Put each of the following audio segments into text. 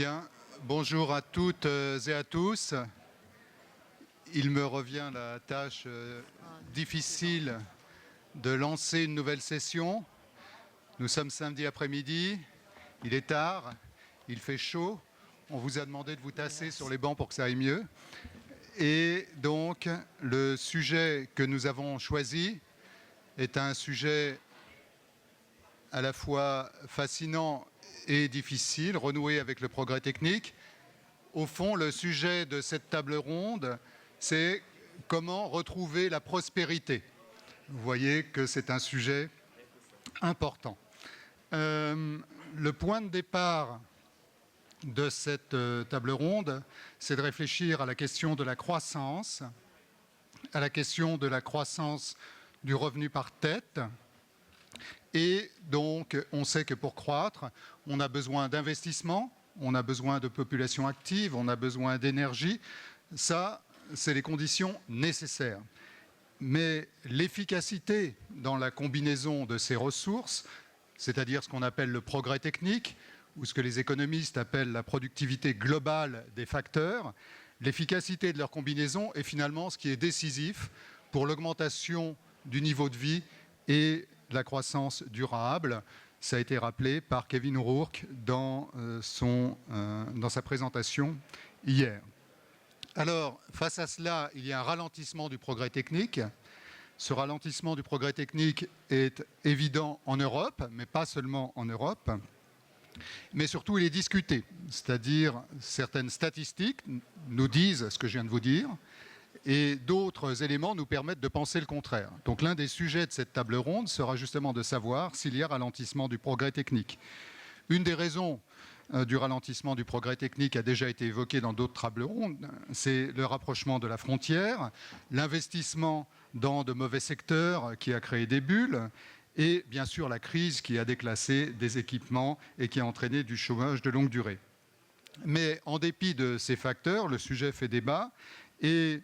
Bien, bonjour à toutes et à tous. Il me revient la tâche difficile de lancer une nouvelle session. Nous sommes samedi après-midi, il est tard, il fait chaud. On vous a demandé de vous tasser sur les bancs pour que ça aille mieux. Et donc, le sujet que nous avons choisi est un sujet à la fois fascinant et difficile, renouer avec le progrès technique. Au fond, le sujet de cette table ronde, c'est comment retrouver la prospérité. Vous voyez que c'est un sujet important. Le point de départ de cette table ronde, c'est de réfléchir à la question de la croissance, à la question de la croissance du revenu par tête. Et donc, on sait que pour croître, on a besoin d'investissement, on a besoin de population active, on a besoin d'énergie. Ça, c'est les conditions nécessaires. Mais l'efficacité dans la combinaison de ces ressources, c'est-à-dire ce qu'on appelle le progrès technique, ou ce que les économistes appellent la productivité globale des facteurs, l'efficacité de leur combinaison est finalement ce qui est décisif pour l'augmentation du niveau de vie et la croissance durable. Ça a été rappelé par Kevin O'Rourke dans sa présentation hier. Alors, face à cela, il y a un ralentissement du progrès technique. Ce ralentissement du progrès technique est évident en Europe, mais pas seulement en Europe. Mais surtout, il est discuté. C'est-à-dire, certaines statistiques nous disent ce que je viens de vous dire, et d'autres éléments nous permettent de penser le contraire. Donc l'un des sujets de cette table ronde sera justement de savoir s'il y a ralentissement du progrès technique. Une des raisons du ralentissement du progrès technique a déjà été évoquée dans d'autres tables rondes, c'est le rapprochement de la frontière, l'investissement dans de mauvais secteurs qui a créé des bulles, et bien sûr la crise qui a déclassé des équipements et qui a entraîné du chômage de longue durée. Mais en dépit de ces facteurs, le sujet fait débat. Et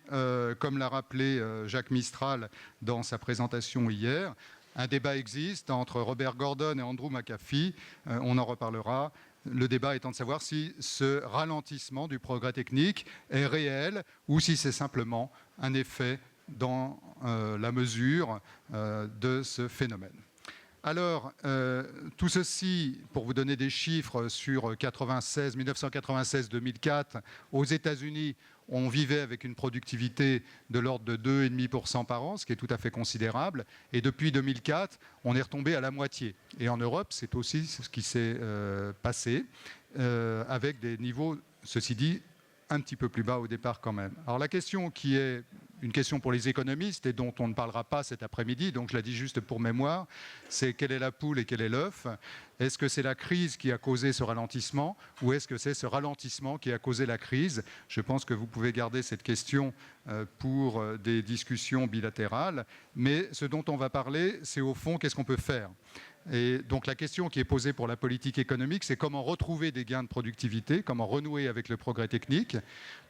comme l'a rappelé Jacques Mistral dans sa présentation hier, un débat existe entre Robert Gordon et Andrew McAfee, on en reparlera, le débat étant de savoir si ce ralentissement du progrès technique est réel ou si c'est simplement un effet dans la mesure de ce phénomène. Alors, tout ceci, pour vous donner des chiffres sur 1996-2004, aux États-Unis, on vivait avec une productivité de l'ordre de 2,5% par an, ce qui est tout à fait considérable. Et depuis 2004, on est retombé à la moitié. Et en Europe, c'est aussi ce qui s'est passé, avec des niveaux, ceci dit, un petit peu plus bas au départ quand même. Alors la question qui est une question pour les économistes et dont on ne parlera pas cet après-midi, donc je la dis juste pour mémoire, c'est quelle est la poule et quel est l'œuf? Est-ce que c'est la crise qui a causé ce ralentissement ou est-ce que c'est ce ralentissement qui a causé la crise? Je pense que vous pouvez garder cette question pour des discussions bilatérales, mais ce dont on va parler, c'est au fond qu'est-ce qu'on peut faire. Et donc la question qui est posée pour la politique économique, c'est comment retrouver des gains de productivité, comment renouer avec le progrès technique.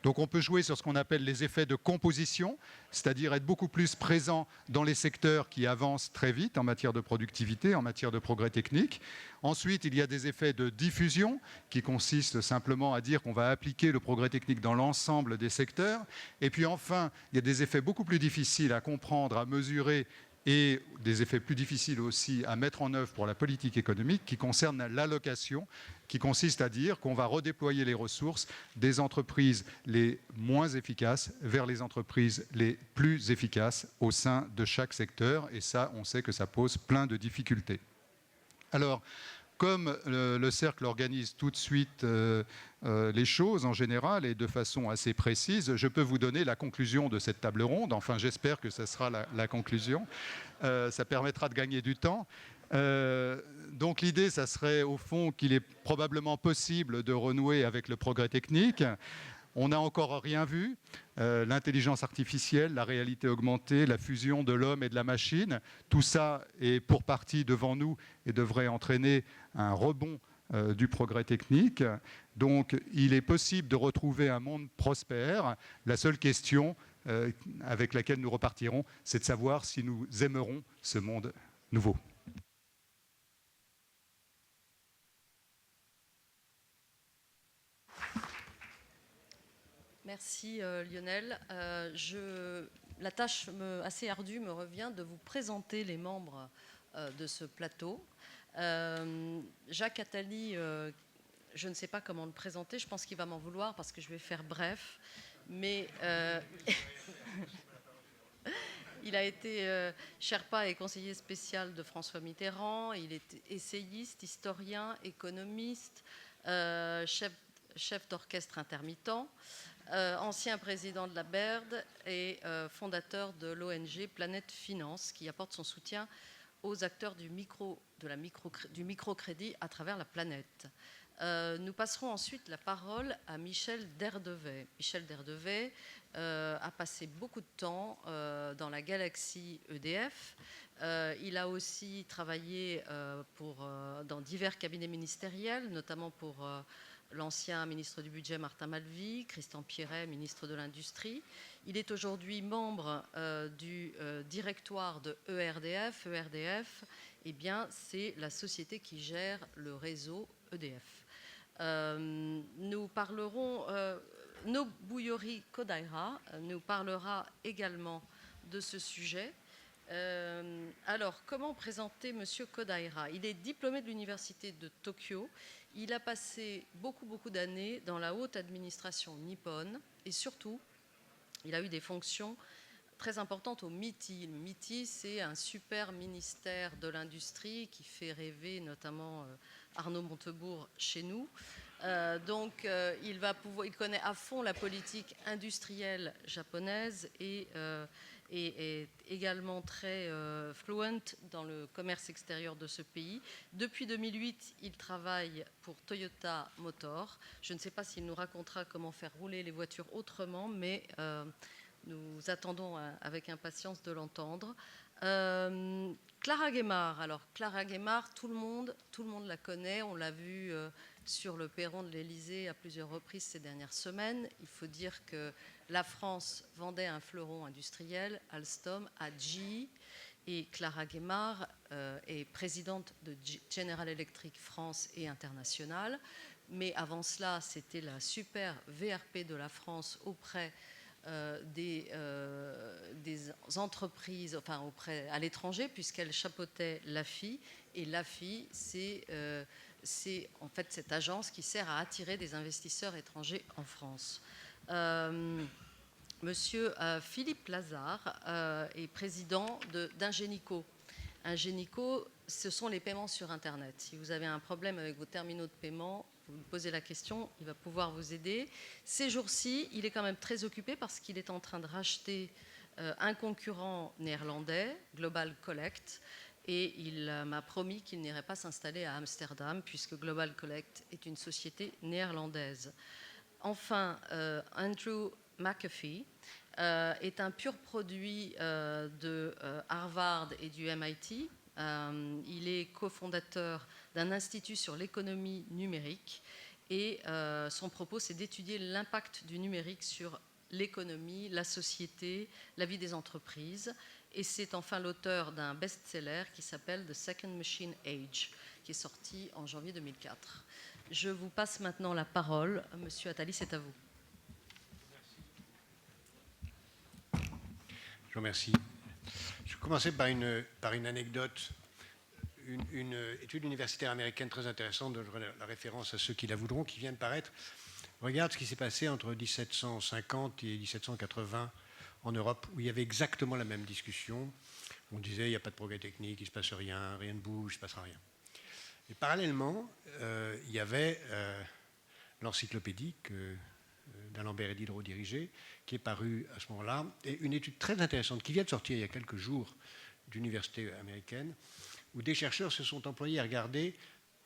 Donc on peut jouer sur ce qu'on appelle les effets de composition, c'est-à-dire être beaucoup plus présent dans les secteurs qui avancent très vite en matière de productivité, en matière de progrès technique. Ensuite, il y a des effets de diffusion qui consistent simplement à dire qu'on va appliquer le progrès technique dans l'ensemble des secteurs. Et puis enfin, il y a des effets beaucoup plus difficiles à comprendre, à mesurer et des effets plus difficiles aussi à mettre en œuvre pour la politique économique qui concernent l'allocation, qui consiste à dire qu'on va redéployer les ressources des entreprises les moins efficaces vers les entreprises les plus efficaces au sein de chaque secteur. Et ça, on sait que ça pose plein de difficultés. Alors, comme le cercle organise tout de suite les choses en général et de façon assez précise, je peux vous donner la conclusion de cette table ronde. Enfin, j'espère que ce sera la conclusion. Ça permettra de gagner du temps. Donc l'idée, ça serait au fond qu'il est probablement possible de renouer avec le progrès technique. On n'a encore rien vu. L'intelligence artificielle, la réalité augmentée, la fusion de l'homme et de la machine, tout ça est pour partie devant nous et devrait entraîner un rebond du progrès technique. Donc il est possible de retrouver un monde prospère. La seule question avec laquelle nous repartirons, c'est de savoir si nous aimerons ce monde nouveau. Merci Lionel. La tâche assez ardue me revient de vous présenter les membres de ce plateau. Jacques Attali, je ne sais pas comment le présenter, je pense qu'il va m'en vouloir parce que je vais faire bref, mais il a été Sherpa et conseiller spécial de François Mitterrand, il est essayiste, historien, économiste, chef d'orchestre intermittent, ancien président de la BERD et fondateur de l'ONG Planète Finance, qui apporte son soutien aux acteurs du microcrédit à travers la planète. Nous passerons ensuite la parole à Michel Derdevet. Michel Derdevet a passé beaucoup de temps dans la galaxie EDF. Il a aussi travaillé dans divers cabinets ministériels, notamment pour l'ancien ministre du Budget Martin Malvy, Christian Pierret, ministre de l'Industrie. Il est aujourd'hui membre du directoire de ERDF. ERDF, eh bien, c'est la société qui gère le réseau EDF. Nous parlerons, Nobuyori Kodaira nous parlera également de ce sujet. Alors, comment présenter M. Kodaira ? Il est diplômé de l'université de Tokyo. Il a passé beaucoup d'années dans la haute administration nippone et surtout, il a eu des fonctions très importantes au MITI. Le MITI, c'est un super ministère de l'industrie qui fait rêver notamment Arnaud Montebourg chez nous. Il connaît à fond la politique industrielle japonaise et est également très fluent dans le commerce extérieur de ce pays. Depuis 2008, il travaille pour Toyota Motor. Je ne sais pas s'il nous racontera comment faire rouler les voitures autrement, mais nous attendons avec impatience de l'entendre. Clara Guémard. Alors, Clara Guémard, tout le monde la connaît. On l'a vue sur le perron de l'Élysée à plusieurs reprises ces dernières semaines. Il faut dire que la France vendait un fleuron industriel, Alstom, à GE. Et Clara Guémard est présidente de General Electric France et internationale. Mais avant cela, c'était la super VRP de la France auprès des entreprises, enfin à l'étranger, puisqu'elle chapeautait l'AFI. Et l'AFI, c'est en fait cette agence qui sert à attirer des investisseurs étrangers en France. Monsieur Philippe Lazare est président d'Ingenico. Ingenico, ce sont les paiements sur Internet. Si vous avez un problème avec vos terminaux de paiement, vous lui posez la question, il va pouvoir vous aider. Ces jours-ci, il est quand même très occupé parce qu'il est en train de racheter un concurrent néerlandais, Global Collect, et il m'a promis qu'il n'irait pas s'installer à Amsterdam puisque Global Collect est une société néerlandaise. Enfin, Andrew McAfee est un pur produit de Harvard et du MIT. Il est cofondateur d'un institut sur l'économie numérique et son propos, c'est d'étudier l'impact du numérique sur l'économie, la société, la vie des entreprises. Et c'est enfin l'auteur d'un best-seller qui s'appelle The Second Machine Age, qui est sorti en janvier 2004. Je vous passe maintenant la parole. Monsieur Attali, c'est à vous. Je vous remercie. Je vais commencer par une anecdote, une étude universitaire américaine très intéressante, dont je donne la référence à ceux qui la voudront, qui vient de paraître. Regarde ce qui s'est passé entre 1750 et 1780 en Europe, où il y avait exactement la même discussion. On disait, il n'y a pas de progrès technique, il ne se passe rien, rien ne bouge, il ne se passera rien. Et parallèlement, il y avait l'encyclopédie d'Alembert et Diderot dirigée, qui est parue à ce moment-là, et une étude très intéressante qui vient de sortir il y a quelques jours d'université américaine, où des chercheurs se sont employés à regarder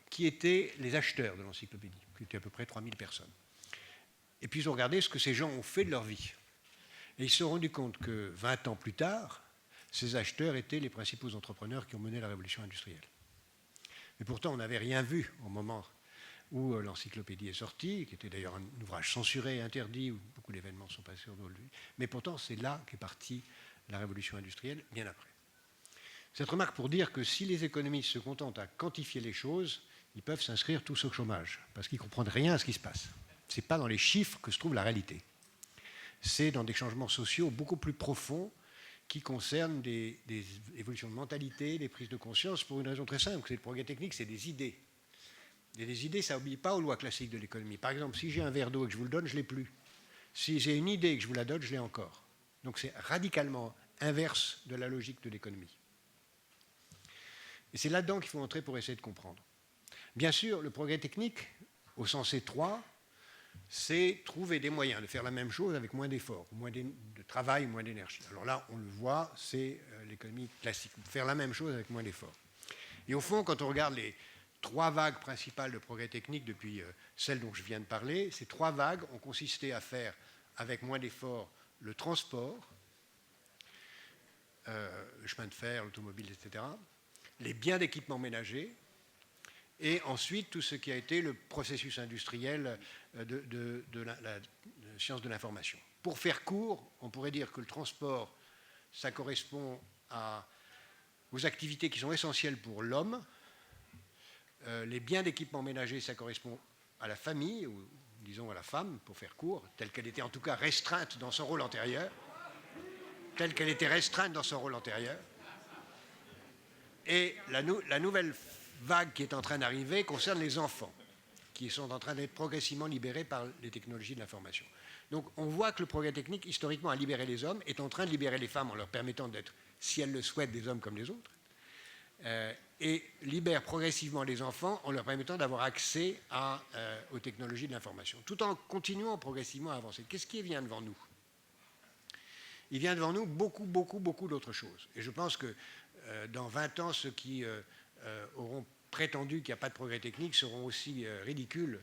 qui étaient les acheteurs de l'encyclopédie, qui étaient à peu près 3000 personnes. Et puis ils ont regardé ce que ces gens ont fait de leur vie. Et ils se sont rendus compte que 20 ans plus tard, ces acheteurs étaient les principaux entrepreneurs qui ont mené la révolution industrielle. Mais pourtant, on n'avait rien vu au moment où l'encyclopédie est sortie, qui était d'ailleurs un ouvrage censuré, interdit, où beaucoup d'événements sont passés au dos de lui. Mais pourtant, c'est là qu'est partie la révolution industrielle, bien après. Cette remarque pour dire que si les économistes se contentent à quantifier les choses, ils peuvent s'inscrire tous au chômage, parce qu'ils ne comprennent rien à ce qui se passe. Ce n'est pas dans les chiffres que se trouve la réalité. c'est dans des changements sociaux beaucoup plus profonds qui concernent des évolutions de mentalité, des prises de conscience, pour une raison très simple, c'est le progrès technique, c'est des idées. Et les idées, ça n'obéit pas aux lois classiques de l'économie. Par exemple, si j'ai un verre d'eau et que je vous le donne, je ne l'ai plus. Si j'ai une idée et que je vous la donne, je l'ai encore. Donc c'est radicalement inverse de la logique de l'économie. Et c'est là-dedans qu'il faut entrer pour essayer de comprendre. Bien sûr, le progrès technique, au sens étroit, c'est trouver des moyens de faire la même chose avec moins d'efforts, moins de travail, moins d'énergie. Alors là, on le voit, c'est l'économie classique, faire la même chose avec moins d'efforts. Et au fond, quand on regarde les 3 vagues principales de progrès technique depuis celle dont je viens de parler, ces 3 vagues ont consisté à faire avec moins d'efforts le transport, le chemin de fer, l'automobile, etc., les biens d'équipement ménager, et ensuite tout ce qui a été le processus industriel de la science de l'information. Pour faire court, on pourrait dire que le transport, ça correspond aux activités qui sont essentielles pour l'homme. Les biens d'équipement ménager, ça correspond à la famille, ou disons à la femme, pour faire court, telle qu'elle était en tout cas restreinte dans son rôle antérieur. Telle qu'elle était restreinte dans son rôle antérieur. Et la nouvelle vague qui est en train d'arriver concerne les enfants, qui sont en train d'être progressivement libérés par les technologies de l'information. Donc on voit que le progrès technique, historiquement, a libéré les hommes, est en train de libérer les femmes en leur permettant d'être, si elles le souhaitent, des hommes comme les autres, et libère progressivement les enfants en leur permettant d'avoir accès aux technologies de l'information, tout en continuant progressivement à avancer. Qu'est-ce qui vient devant nous ? Il vient devant nous beaucoup d'autres choses. Et je pense que dans 20 ans, ceux qui auront prétendu qu'il n'y a pas de progrès technique seront aussi ridicules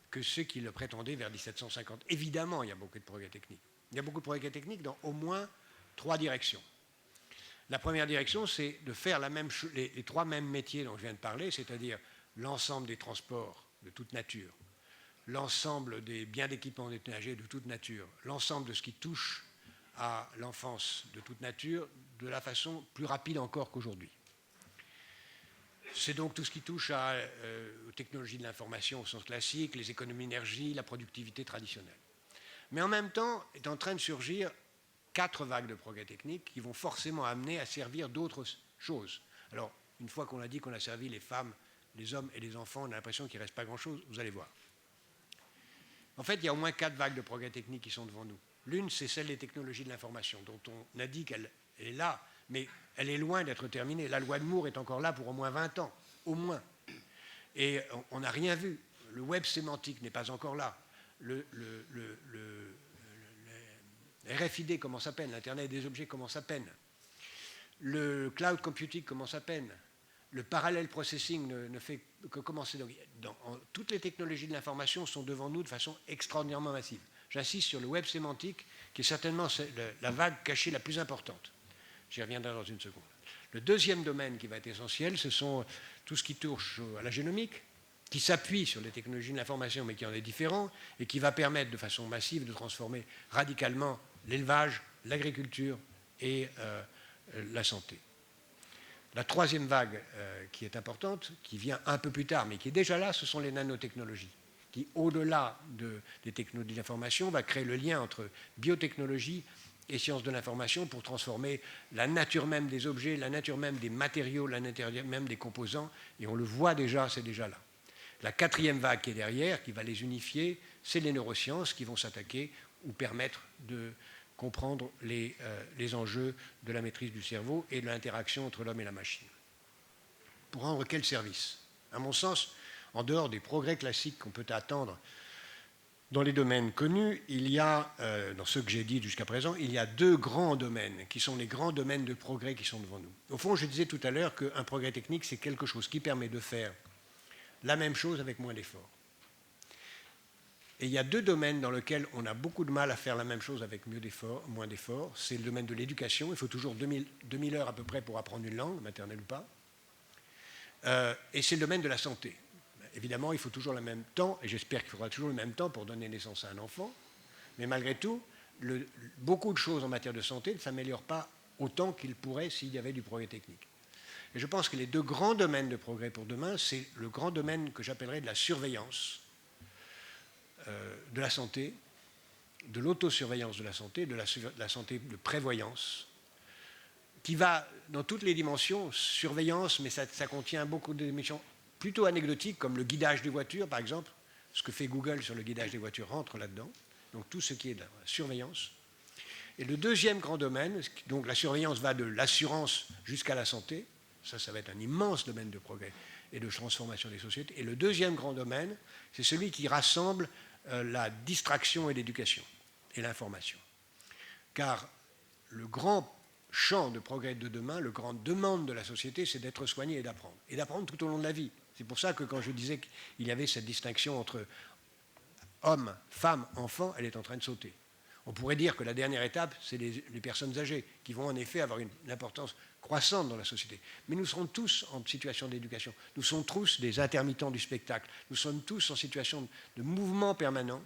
que ceux qui le prétendaient vers 1750. Évidemment, il y a beaucoup de progrès technique. Il y a beaucoup de progrès technique dans au moins 3 directions. La première direction, c'est de faire les 3 mêmes métiers dont je viens de parler, c'est-à-dire l'ensemble des transports de toute nature, l'ensemble des biens d'équipement ménager de toute nature, l'ensemble de ce qui touche à l'enfance de toute nature, de la façon plus rapide encore qu'aujourd'hui. C'est donc tout ce qui touche aux technologies de l'information au sens classique, les économies d'énergie, la productivité traditionnelle. Mais en même temps, est en train de surgir 4 vagues de progrès techniques qui vont forcément amener à servir d'autres choses. Alors, une fois qu'on a dit qu'on a servi les femmes, les hommes et les enfants, on a l'impression qu'il ne reste pas grand-chose, vous allez voir. En fait, il y a au moins 4 vagues de progrès techniques qui sont devant nous. L'une, c'est celle des technologies de l'information, dont on a dit qu'elle est là, mais elle est loin d'être terminée. La loi de Moore est encore là pour au moins 20 ans, au moins. Et on n'a rien vu. Le web sémantique n'est pas encore là. Le RFID commence à peine, l'Internet des objets commence à peine. Le cloud computing commence à peine. Le parallel processing ne fait que commencer. Donc, toutes les technologies de l'information sont devant nous de façon extraordinairement massive. J'insiste sur le web sémantique, qui est certainement la vague cachée la plus importante. J'y reviendrai dans une seconde. Le deuxième domaine qui va être essentiel, ce sont tout ce qui touche à la génomique, qui s'appuie sur les technologies de l'information, mais qui en est différent, et qui va permettre de façon massive de transformer radicalement l'élevage, l'agriculture et la santé. La troisième vague qui est importante, qui vient un peu plus tard, mais qui est déjà là, ce sont les nanotechnologies, qui, au-delà des technologies de l'information, va créer le lien entre biotechnologie et sciences de l'information pour transformer la nature même des objets, la nature même des matériaux, la nature même des composants, et on le voit déjà, c'est déjà là. La quatrième vague qui est derrière, qui va les unifier, c'est les neurosciences qui vont s'attaquer ou permettre de comprendre les enjeux de la maîtrise du cerveau et de l'interaction entre l'homme et la machine. Pour rendre quel service ? À mon sens, en dehors des progrès classiques qu'on peut attendre dans les domaines connus, il y a, dans ceux que j'ai dit jusqu'à présent, il y a 2 grands domaines qui sont les grands domaines de progrès qui sont devant nous. Au fond, je disais tout à l'heure qu'un progrès technique, c'est quelque chose qui permet de faire la même chose avec moins d'efforts. Et il y a 2 domaines dans lesquels on a beaucoup de mal à faire la même chose avec moins d'efforts. C'est le domaine de l'éducation. Il faut toujours 2000 heures à peu près pour apprendre une langue, maternelle ou pas. Et c'est le domaine de la santé. Évidemment, il faut toujours le même temps, et j'espère qu'il faudra toujours le même temps pour donner naissance à un enfant. Mais malgré tout, beaucoup de choses en matière de santé ne s'améliorent pas autant qu'ils pourraient s'il y avait du progrès technique. Et je pense que les 2 grands domaines de progrès pour demain, c'est le grand domaine que j'appellerais de la surveillance, de la santé, de l'autosurveillance de la santé, de la santé de prévoyance, qui va dans toutes les dimensions, surveillance, mais ça contient beaucoup de dimensions plutôt anecdotiques, comme le guidage des voitures, par exemple. Ce que fait Google sur le guidage des voitures rentre là-dedans. Donc tout ce qui est de la surveillance. Et le deuxième grand domaine, donc la surveillance va de l'assurance jusqu'à la santé, ça va être un immense domaine de progrès et de transformation des sociétés. Et le deuxième grand domaine, c'est celui qui rassemble la distraction et l'éducation et l'information. Car le grand champ de progrès de demain, le grand demande de la société, c'est d'être soigné et d'apprendre tout au long de la vie. C'est pour ça que quand je disais qu'il y avait cette distinction entre hommes, femmes, enfants, elle est en train de sauter. On pourrait dire que la dernière étape, c'est les personnes âgées, qui vont en effet avoir une importance croissante dans la société. Mais nous serons tous en situation d'éducation. Nous sommes tous des intermittents du spectacle. Nous sommes tous en situation de mouvement permanent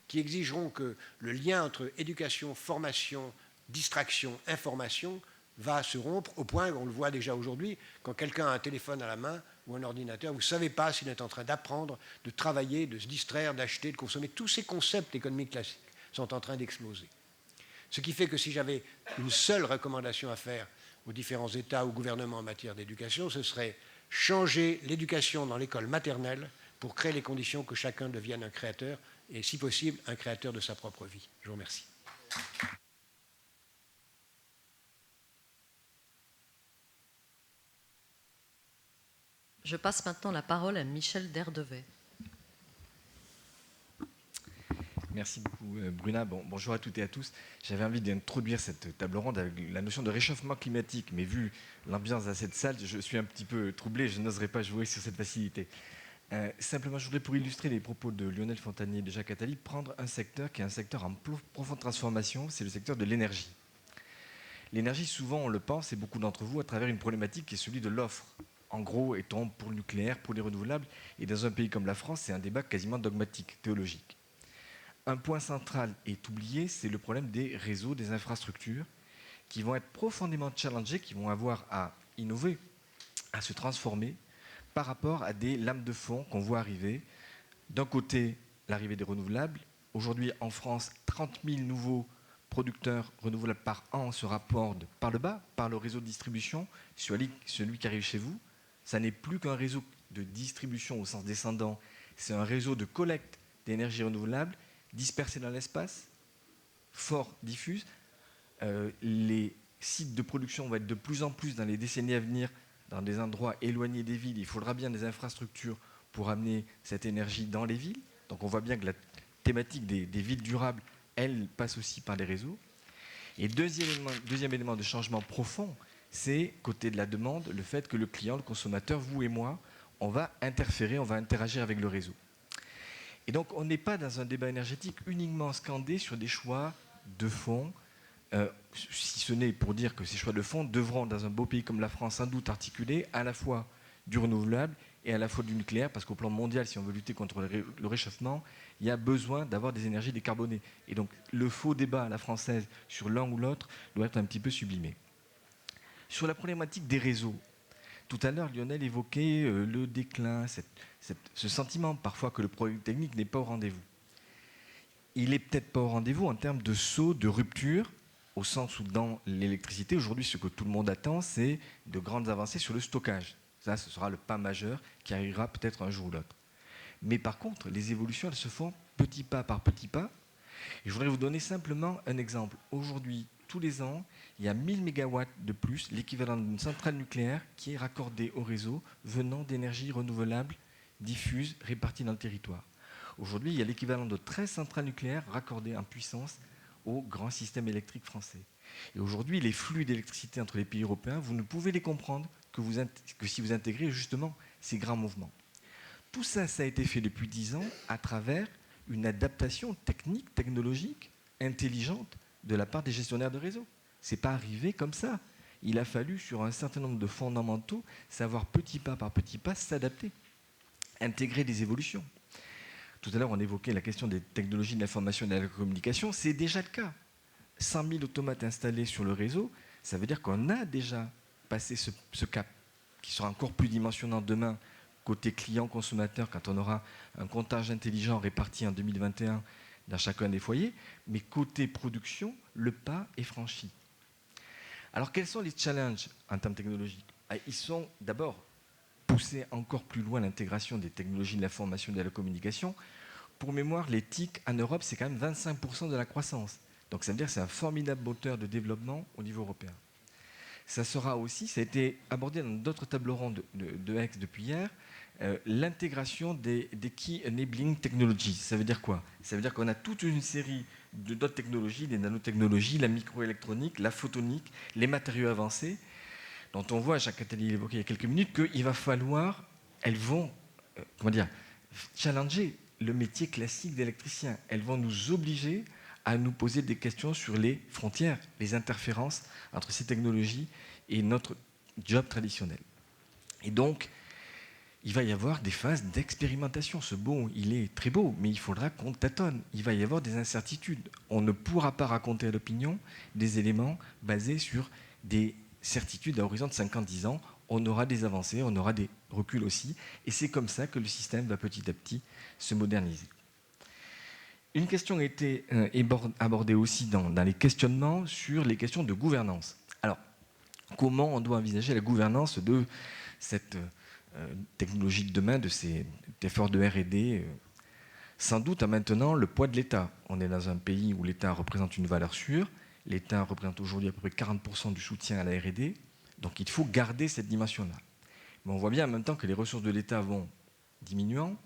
qui exigeront que le lien entre éducation, formation, distraction, information va se rompre au point, on le voit déjà aujourd'hui, quand quelqu'un a un téléphone à la main ou un ordinateur, vous ne savez pas s'il est en train d'apprendre, de travailler, de se distraire, d'acheter, de consommer. Tous ces concepts économiques classiques sont en train d'exploser. Ce qui fait que si j'avais une seule recommandation à faire aux différents États ou gouvernements en matière d'éducation, ce serait changer l'éducation dans l'école maternelle pour créer les conditions que chacun devienne un créateur et, si possible, un créateur de sa propre vie. Je vous remercie. Je passe maintenant la parole à Michel Derdevet. Merci beaucoup, Bruna. Bonjour à toutes et à tous. J'avais envie d'introduire cette table ronde avec la notion de réchauffement climatique, mais vu l'ambiance à cette salle, je suis un petit peu troublé, je n'oserais pas jouer sur cette facilité. Simplement, je voudrais, pour illustrer les propos de Lionel Fontanier et de Jacques Attali, prendre un secteur qui est un secteur en profonde transformation, c'est le secteur de l'énergie. L'énergie, souvent, on le pense, et beaucoup d'entre vous, à travers une problématique qui est celui de l'offre. En gros, est-on pour le nucléaire, pour les renouvelables? Et dans un pays comme la France, c'est un débat quasiment dogmatique, théologique. Un point central est oublié, c'est le problème des réseaux, des infrastructures, qui vont être profondément challengés, qui vont avoir à innover, à se transformer, par rapport à des lames de fond qu'on voit arriver. D'un côté, l'arrivée des renouvelables. Aujourd'hui, en France, 30 000 nouveaux producteurs renouvelables par an se rapportent par le bas, par le réseau de distribution, celui qui arrive chez vous. Ça n'est plus qu'un réseau de distribution au sens descendant, c'est un réseau de collecte d'énergie renouvelable dispersé dans l'espace, fort diffuse. Les sites de production vont être de plus en plus dans les décennies à venir dans des endroits éloignés des villes. Il faudra bien des infrastructures pour amener cette énergie dans les villes. Donc on voit bien que la thématique des villes durables, elle passe aussi par les réseaux. Et deuxième élément de changement profond, c'est, côté de la demande, le fait que le client, le consommateur, vous et moi, on va interférer, on va interagir avec le réseau. Et donc, on n'est pas dans un débat énergétique uniquement scandé sur des choix de fond, si ce n'est pour dire que ces choix de fond devront, dans un beau pays comme la France, sans doute articuler à la fois du renouvelable et à la fois du nucléaire, parce qu'au plan mondial, si on veut lutter contre le réchauffement, il y a besoin d'avoir des énergies décarbonées. Et donc, le faux débat à la française sur l'un ou l'autre doit être un petit peu sublimé. Sur la problématique des réseaux, tout à l'heure, Lionel évoquait le déclin, ce sentiment parfois que le progrès technique n'est pas au rendez-vous. Il n'est peut-être pas au rendez-vous en termes de saut, de rupture, au sens où dans l'électricité, aujourd'hui, ce que tout le monde attend, c'est de grandes avancées sur le stockage. Ça, ce sera le pas majeur qui arrivera peut-être un jour ou l'autre. Mais par contre, les évolutions, elles se font petit pas par petit pas. Et je voudrais vous donner simplement un exemple. Aujourd'hui, tous les ans, il y a 1000 MW de plus, l'équivalent d'une centrale nucléaire qui est raccordée au réseau venant d'énergies renouvelables diffuses réparties dans le territoire. Aujourd'hui, il y a l'équivalent de 13 centrales nucléaires raccordées en puissance au grand système électrique français. Et aujourd'hui, les flux d'électricité entre les pays européens, vous ne pouvez les comprendre que si vous intégrez justement ces grands mouvements. Tout ça, ça a été fait depuis 10 ans à travers une adaptation technique, technologique, intelligente de la part des gestionnaires de réseau. Ce n'est pas arrivé comme ça. Il a fallu, sur un certain nombre de fondamentaux, savoir petit pas par petit pas s'adapter, intégrer des évolutions. Tout à l'heure, on évoquait la question des technologies de l'information et de la communication. C'est déjà le cas. 100 000 automates installés sur le réseau, ça veut dire qu'on a déjà passé ce cap, qui sera encore plus dimensionnant demain, côté client-consommateur, quand on aura un comptage intelligent réparti en 2021 dans chacun des foyers, mais côté production, le pas est franchi. Alors quels sont les challenges en termes technologiques? Ils sont d'abord pousser encore plus loin l'intégration des technologies de l'information et de la communication. Pour mémoire, les TIC en Europe, c'est quand même 25% de la croissance. Donc ça veut dire que c'est un formidable moteur de développement au niveau européen. Ça sera aussi, ça a été abordé dans d'autres tables rondes de Aix depuis hier, l'intégration des Key Enabling Technologies. Ça veut dire quoi? Ça veut dire qu'on a toute une série d'autres technologies, les nanotechnologies, la microélectronique, la photonique, les matériaux avancés, dont on voit, Jacques Attali l'évoquait il y a quelques minutes, qu'il va falloir, elles vont, challenger le métier classique d'électricien. Elles vont nous obliger à nous poser des questions sur les frontières, les interférences entre ces technologies et notre job traditionnel. Et donc, il va y avoir des phases d'expérimentation. Ce beau, il est très beau, mais il faudra qu'on tâtonne. Il va y avoir des incertitudes. On ne pourra pas raconter à l'opinion des éléments basés sur des certitudes à horizon de 50-10 ans. On aura des avancées, on aura des reculs aussi. Et c'est comme ça que le système va petit à petit se moderniser. Une question a été abordée aussi dans les questionnements sur les questions de gouvernance. Alors, comment on doit envisager la gouvernance de cette technologie de demain, de cet effort de R&D? Sans doute, maintenant, le poids de l'État. On est dans un pays où l'État représente une valeur sûre. L'État représente aujourd'hui à peu près 40% du soutien à la R&D. Donc, il faut garder cette dimension-là. Mais on voit bien en même temps que les ressources de l'État vont diminuant.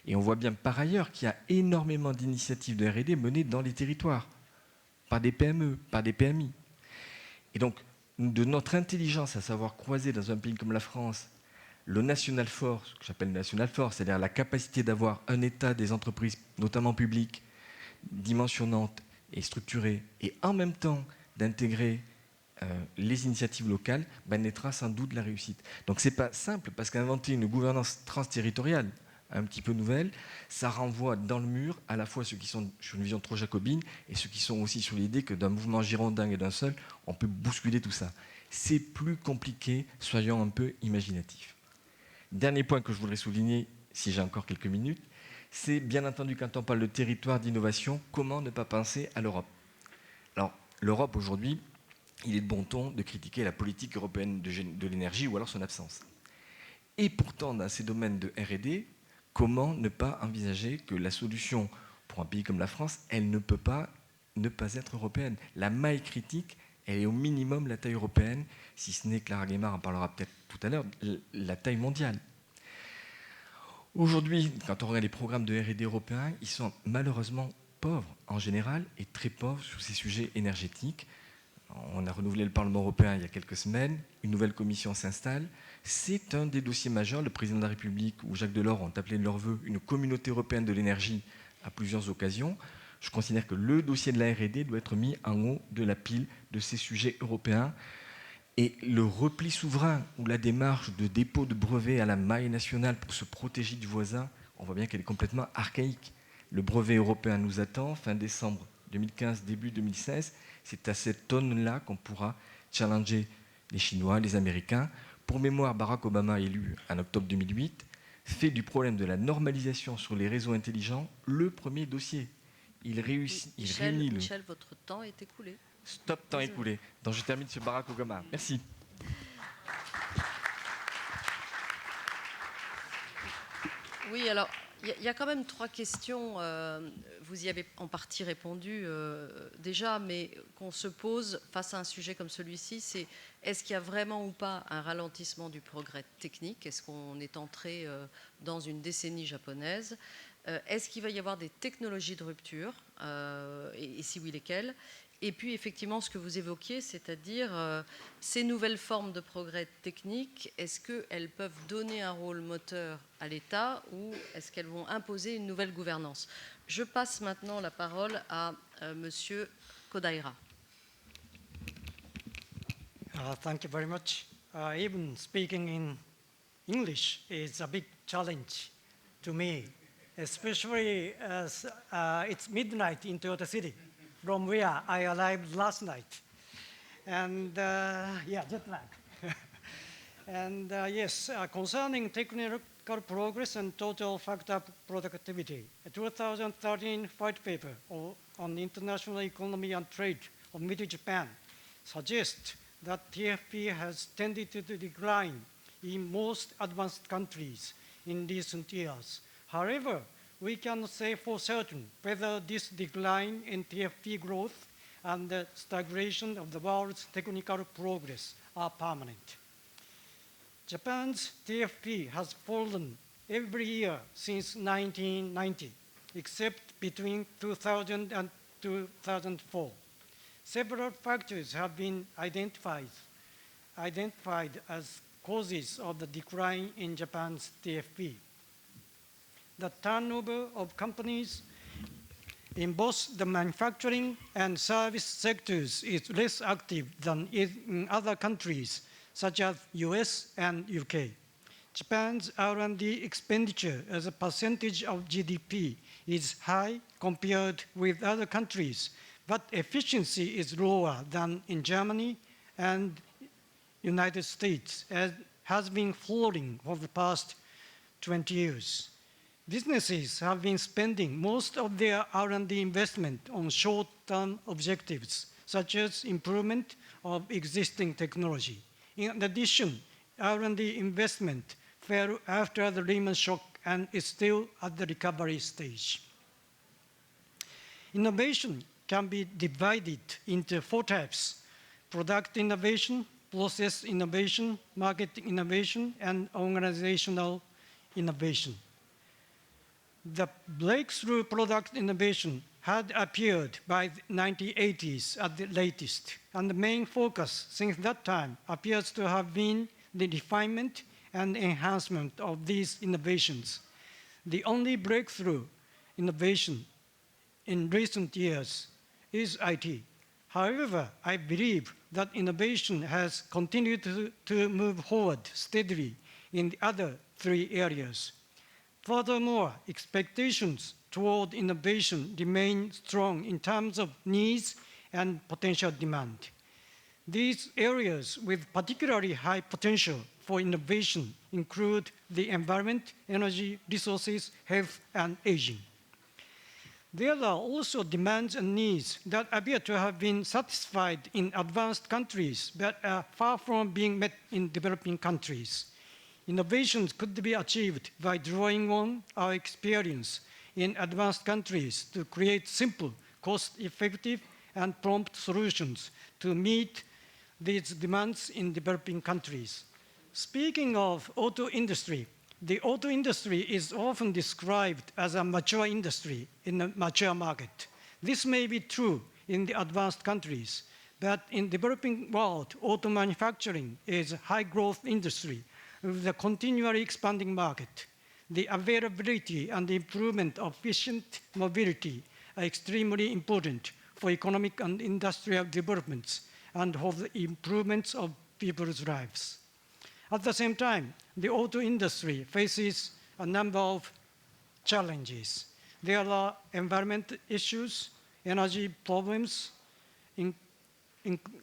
Et on voit bien par ailleurs qu'il y a énormément d'initiatives de R&D menées dans les territoires, par des PME, par des PMI. Et donc, de notre intelligence à savoir croiser dans un pays comme la France le national force, ce que j'appelle le national force, c'est-à-dire la capacité d'avoir un État, des entreprises, notamment publiques, dimensionnantes et structurées, et en même temps d'intégrer les initiatives locales, naîtra sans doute la réussite. Donc ce n'est pas simple, parce qu'inventer une gouvernance transterritoriale, un petit peu nouvelle, ça renvoie dans le mur à la fois ceux qui sont sur une vision trop jacobine et ceux qui sont aussi sur l'idée que d'un mouvement girondin et d'un seul, on peut bousculer tout ça. C'est plus compliqué, soyons un peu imaginatifs. Dernier point que je voudrais souligner, si j'ai encore quelques minutes, c'est bien entendu quand on parle de territoire d'innovation, comment ne pas penser à l'Europe? Alors, l'Europe aujourd'hui, il est de bon ton de critiquer la politique européenne de l'énergie ou alors son absence. Et pourtant, dans ces domaines de R&D, comment ne pas envisager que la solution pour un pays comme la France, elle ne peut pas ne pas être européenne? La maille critique, elle est au minimum la taille européenne, si ce n'est, Clara Guémard en parlera peut-être tout à l'heure, la taille mondiale. Aujourd'hui, quand on regarde les programmes de R&D européens, ils sont malheureusement pauvres en général et très pauvres sur ces sujets énergétiques. On a renouvelé le Parlement européen il y a quelques semaines, une nouvelle commission s'installe. C'est un des dossiers majeurs. Le président de la République ou Jacques Delors ont appelé de leur vœu une communauté européenne de l'énergie à plusieurs occasions. Je considère que le dossier de la R&D doit être mis en haut de la pile de ces sujets européens. Et le repli souverain ou la démarche de dépôt de brevets à la maille nationale pour se protéger du voisin, on voit bien qu'elle est complètement archaïque. Le brevet européen nous attend, fin décembre 2015, début 2016. C'est à cette aune-là qu'on pourra challenger les Chinois, les Américains. Pour mémoire, Barack Obama, élu en octobre 2008, fait du problème de la normalisation sur les réseaux intelligents le premier dossier. Il réunit Michel, votre temps est écoulé. Stop, temps écoulé. Donc je termine sur Barack Obama. Merci. Oui, alors, il y a quand même 3 questions. Vous y avez en partie répondu déjà, mais qu'on se pose face à un sujet comme celui-ci, c'est est-ce qu'il y a vraiment ou pas un ralentissement du progrès technique? Est-ce qu'on est entré dans une décennie japonaise? Est-ce qu'il va y avoir des technologies de rupture? Et si oui, lesquelles? Et puis, effectivement, ce que vous évoquiez, c'est-à-dire ces nouvelles formes de progrès techniques, est-ce qu'elles peuvent donner un rôle moteur à l'État ou est-ce qu'elles vont imposer une nouvelle gouvernance? Je passe maintenant la parole à Monsieur Kodaira. Thank you very much. Even speaking in English is a big challenge to me, especially as it's midnight in Toyota City, from where I arrived last night. And jet lag. And yes, concerning technical technological progress and total factor productivity, a 2013 white paper on international economy and trade of Mid-Japan suggests that TFP has tended to decline in most advanced countries in recent years. However, we cannot say for certain whether this decline in TFP growth and the stagnation of the world's technical progress are permanent. Japan's TFP has fallen every year since 1990, except between 2000 and 2004. Several factors have been identified as causes of the decline in Japan's TFP. The turnover of companies in both the manufacturing and service sectors is less active than in other countries, such as US and UK. Japan's R&D expenditure as a percentage of GDP is high compared with other countries, but efficiency is lower than in Germany and United States, as has been falling for the past 20 years. Businesses have been spending most of their R&D investment on short-term objectives, such as improvement of existing technology. In addition, R&D investment fell after the Lehman shock and is still at the recovery stage. Innovation can be divided into 4 types: product innovation, process innovation, market innovation, and organizational innovation. The breakthrough product innovation had appeared by the 1980s at the latest, and the main focus since that time appears to have been the refinement and enhancement of these innovations. The only breakthrough innovation in recent years is IT. However, I believe that innovation has continued to move forward steadily in the other 3 areas. Furthermore, expectations toward innovation remain strong in terms of needs and potential demand. These areas with particularly high potential for innovation include the environment, energy, resources, health, and aging. There are also demands and needs that appear to have been satisfied in advanced countries but are far from being met in developing countries. Innovations could be achieved by drawing on our experience in advanced countries to create simple, cost-effective, and prompt solutions to meet these demands in developing countries. Speaking of auto industry, the auto industry is often described as a mature industry in a mature market. This may be true in the advanced countries, but in developing world, auto manufacturing is a high-growth industry with a continually expanding market. The availability and the improvement of efficient mobility are extremely important for economic and industrial developments and for the improvements of people's lives. At the same time, the auto industry faces a number of challenges. There are environmental issues, energy problems,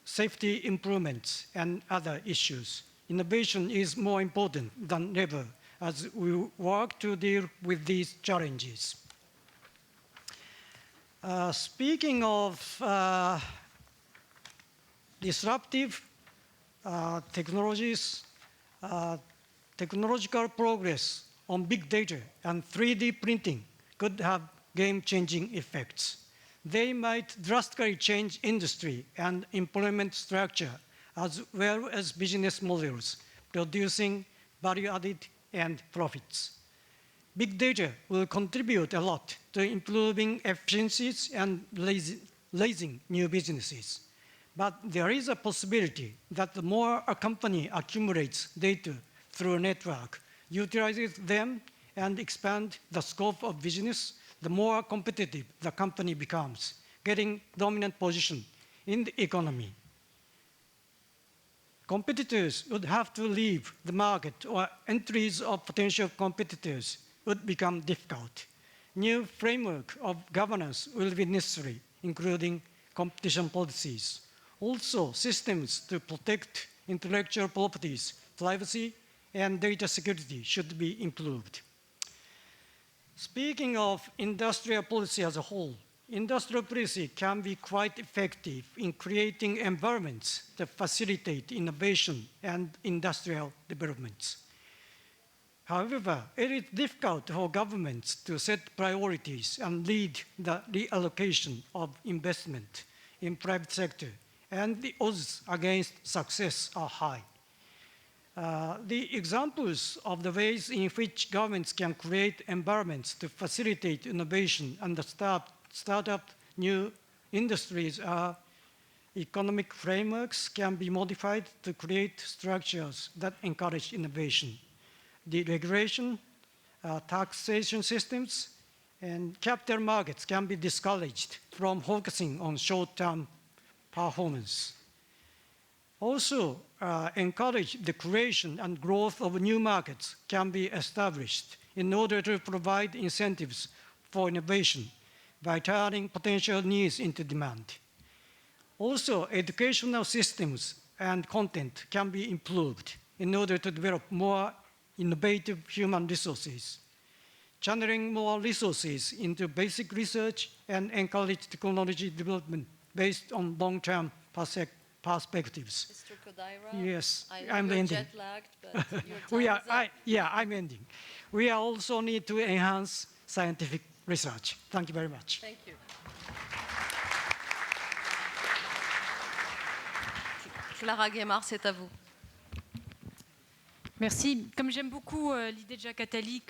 safety improvements, and other issues. Innovation is more important than ever as we work to deal with these challenges. Speaking of disruptive technologies, technological progress on big data and 3D printing could have game-changing effects. They might drastically change industry and employment structure as well as business models, producing value-added and profits. Big data will contribute a lot to improving efficiencies and raising new businesses. But there is a possibility that the more a company accumulates data through a network, utilizes them, and expands the scope of business, the more competitive the company becomes, getting dominant position in the economy. Competitors would have to leave the market, or entries of potential competitors would become difficult. New framework of governance will be necessary, including competition policies. Also, systems to protect intellectual properties, privacy, and data security should be improved. Speaking of industrial policy as a whole, industrial policy can be quite effective in creating environments that facilitate innovation and industrial developments. However, it is difficult for governments to set priorities and lead the reallocation of investment in private sector, and the odds against success are high. The examples of the ways in which governments can create environments to facilitate innovation and start up new industries are economic frameworks can be modified to create structures that encourage innovation. The regulation, taxation systems, and capital markets can be discouraged from focusing on short-term performance. Also, encourage the creation and growth of new markets can be established in order to provide incentives for innovation by turning potential needs into demand. Also, educational systems and content can be improved in order to develop more innovative human resources, channeling more resources into basic research and encourage technology development based on long-term perspectives. Mr. Kodaira, Yes, I know I'm you're ending. jet-lagged, but your time is up. I'm ending. We also need to enhance scientific research. Thank you very much. Thank you. Clara Guémard, c'est à vous. Merci. Comme j'aime beaucoup l'idée de Jacques Attali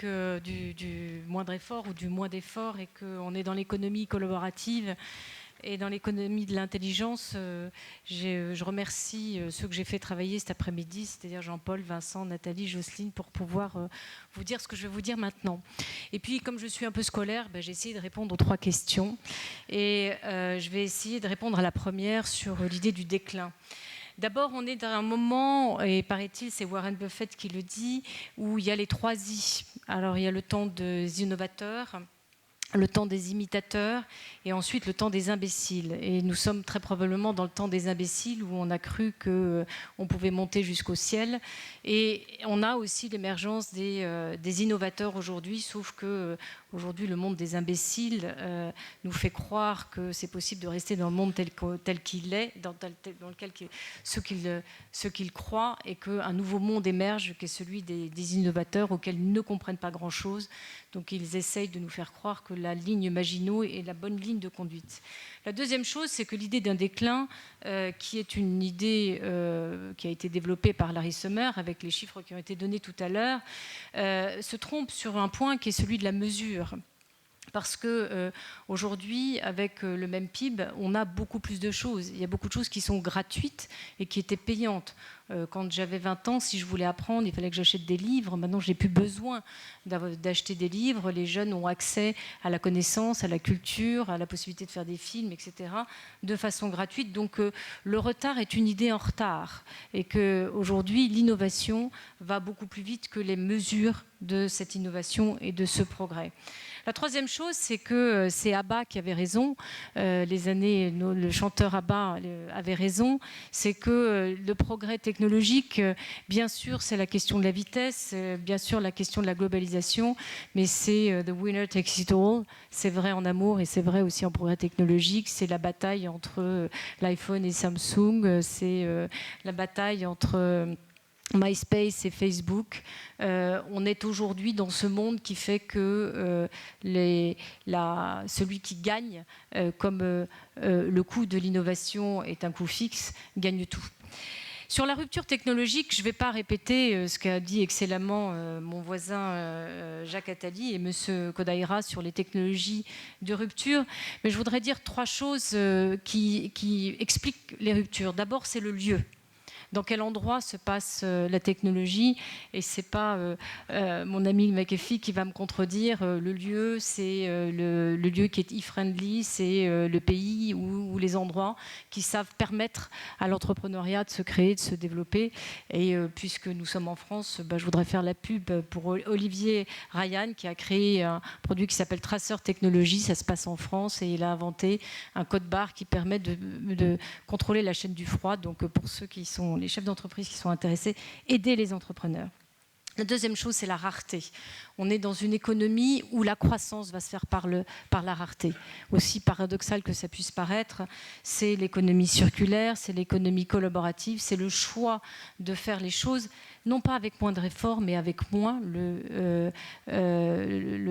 du moindre effort ou du moins d'effort et qu'on est dans l'économie collaborative et dans l'économie de l'intelligence, je remercie ceux que j'ai fait travailler cet après-midi, c'est-à-dire Jean-Paul, Vincent, Nathalie, Jocelyne, pour pouvoir vous dire ce que je vais vous dire maintenant. Et puis, comme je suis un peu scolaire, j'ai essayé de répondre aux 3 questions. Et je vais essayer de répondre à la première sur l'idée du déclin. D'abord, on est dans un moment, et paraît-il, c'est Warren Buffett qui le dit, où il y a les 3 I. Alors, il y a le temps des innovateurs, le temps des imitateurs et ensuite le temps des imbéciles. Et nous sommes très probablement dans le temps des imbéciles où on a cru qu'on pouvait monter jusqu'au ciel. Et on a aussi l'émergence des innovateurs aujourd'hui, sauf que aujourd'hui le monde des imbéciles nous fait croire que c'est possible de rester dans le monde tel qu'il est, dans lequel ce qu'ils croient, et qu'un nouveau monde émerge qui est celui des innovateurs auxquels ils ne comprennent pas grand-chose. Donc ils essayent de nous faire croire que la ligne Maginot est la bonne ligne de conduite. La deuxième chose, c'est que l'idée d'un déclin, qui est une idée qui a été développée par Larry Summers, avec les chiffres qui ont été donnés tout à l'heure, se trompe sur un point qui est celui de la mesure. Parce qu'aujourd'hui, avec le même PIB, on a beaucoup plus de choses. Il y a beaucoup de choses qui sont gratuites et qui étaient payantes. Quand j'avais 20 ans, si je voulais apprendre, il fallait que j'achète des livres. Maintenant, je n'ai plus besoin d'acheter des livres. Les jeunes ont accès à la connaissance, à la culture, à la possibilité de faire des films, etc., de façon gratuite. Donc, le retard est une idée en retard. Et qu'aujourd'hui, l'innovation va beaucoup plus vite que les mesures de cette innovation et de ce progrès. La troisième chose, c'est que c'est ABBA qui avait raison, le chanteur ABBA avait raison, c'est que le progrès technologique, bien sûr, c'est la question de la vitesse, bien sûr la question de la globalisation, mais c'est the winner takes it all, c'est vrai en amour et c'est vrai aussi en progrès technologique, c'est la bataille entre l'iPhone et Samsung, c'est la bataille entre MySpace et Facebook. On est aujourd'hui dans ce monde qui fait que celui qui gagne, comme le coût de l'innovation est un coût fixe, gagne tout. Sur la rupture technologique, je ne vais pas répéter ce qu'a dit excellemment mon voisin Jacques Attali et M. Kodaira sur les technologies de rupture, mais je voudrais dire 3 choses qui expliquent les ruptures. D'abord, c'est le lieu. Dans quel endroit se passe la technologie, et ce n'est pas mon ami McAfee qui va me contredire. Le lieu, c'est le lieu qui est e-friendly, c'est le pays ou les endroits qui savent permettre à l'entrepreneuriat de se créer, de se développer. Et puisque nous sommes en France, je voudrais faire la pub pour Olivier Ryan qui a créé un produit qui s'appelle Tracer Technologies. Ça se passe en France et il a inventé un code barre qui permet de contrôler la chaîne du froid. Donc pour ceux qui sont les chefs d'entreprise qui sont intéressés, aider les entrepreneurs. La deuxième chose, c'est la rareté. On est dans une économie où la croissance va se faire par la rareté. Aussi paradoxal que ça puisse paraître, c'est l'économie circulaire, c'est l'économie collaborative, c'est le choix de faire les choses, non pas avec moins de réformes, mais avec moins. Le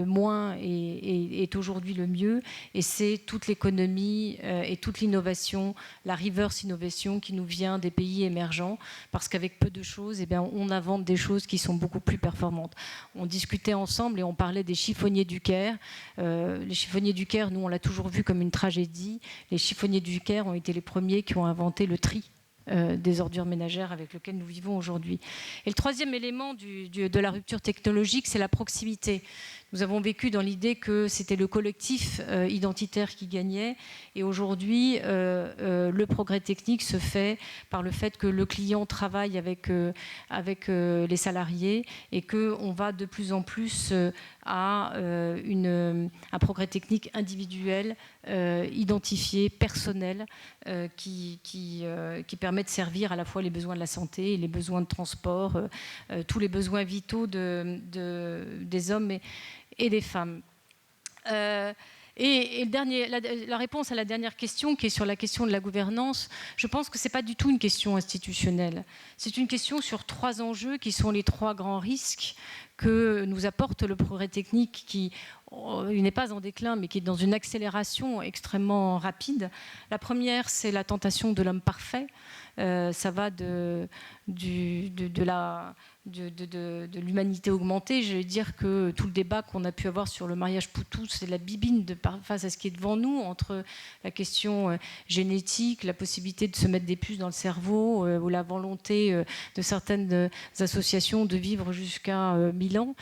moins est aujourd'hui le mieux. Et c'est toute l'économie et toute l'innovation, la reverse innovation qui nous vient des pays émergents, parce qu'avec peu de choses, eh bien, on invente des choses qui sont beaucoup plus performantes. On discutait ensemble et on parlait des chiffonniers du Caire. Les chiffonniers du Caire, nous, on l'a toujours vu comme une tragédie. Les chiffonniers du Caire ont été les premiers qui ont inventé le tri des ordures ménagères avec lequel nous vivons aujourd'hui. Et le troisième élément de la rupture technologique, c'est la proximité. Nous avons vécu dans l'idée que c'était le collectif identitaire qui gagnait. Et aujourd'hui, le progrès technique se fait par le fait que le client travaille avec les salariés et qu'on va de plus en plus à un progrès technique individuel, identifié, personnel, qui permet de servir à la fois les besoins de la santé et les besoins de transport, tous les besoins vitaux des hommes et des femmes. Et la réponse à la dernière question, qui est sur la question de la gouvernance, je pense que ce n'est pas du tout une question institutionnelle. C'est une question sur 3 enjeux qui sont les 3 grands risques que nous apporte le progrès technique qui n'est pas en déclin, mais qui est dans une accélération extrêmement rapide. La première, c'est la tentation de l'homme parfait. Ça va de l'humanité augmentée. Je vais dire que tout le débat qu'on a pu avoir sur le mariage poutou, c'est la bibine face à ce qui est devant nous, entre la question génétique, la possibilité de se mettre des puces dans le cerveau, ou la volonté de certaines associations de vivre jusqu'à 1000 ans.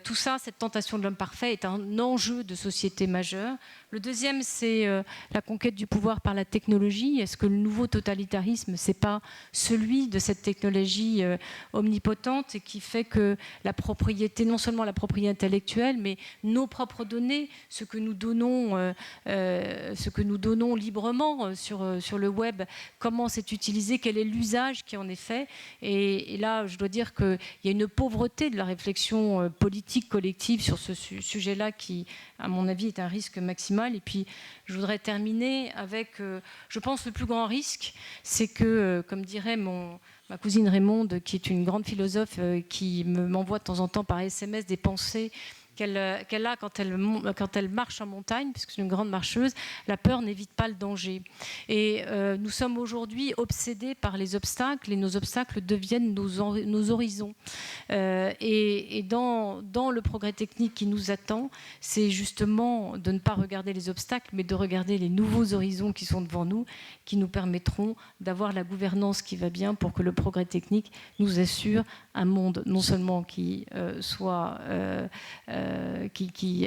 Tout ça, cette tentation de l'homme parfait est un enjeu de société majeur. Le deuxième, c'est la conquête du pouvoir par la technologie. Est-ce que le nouveau totalitarisme, c'est pas celui de cette technologie omnipotente et qui fait que la propriété, non seulement la propriété intellectuelle, mais nos propres données, ce que nous donnons librement sur le web, comment c'est utilisé, quel est l'usage qui en est fait. Et là, je dois dire qu'il y a une pauvreté de la réflexion politique collective sur ce sujet-là qui, à mon avis, est un risque maximal. Et puis, je voudrais terminer avec, je pense, le plus grand risque, c'est que, comme dirait ma cousine Raymonde, qui est une grande philosophe, qui m'envoie de temps en temps par SMS des pensées qu'elle a quand elle marche en montagne, puisque c'est une grande marcheuse, la peur n'évite pas le danger. Et nous sommes aujourd'hui obsédés par les obstacles, et nos obstacles deviennent nos horizons. Et dans le progrès technique qui nous attend, c'est justement de ne pas regarder les obstacles, mais de regarder les nouveaux horizons qui sont devant nous, qui nous permettront d'avoir la gouvernance qui va bien pour que le progrès technique nous assure un monde non seulement qui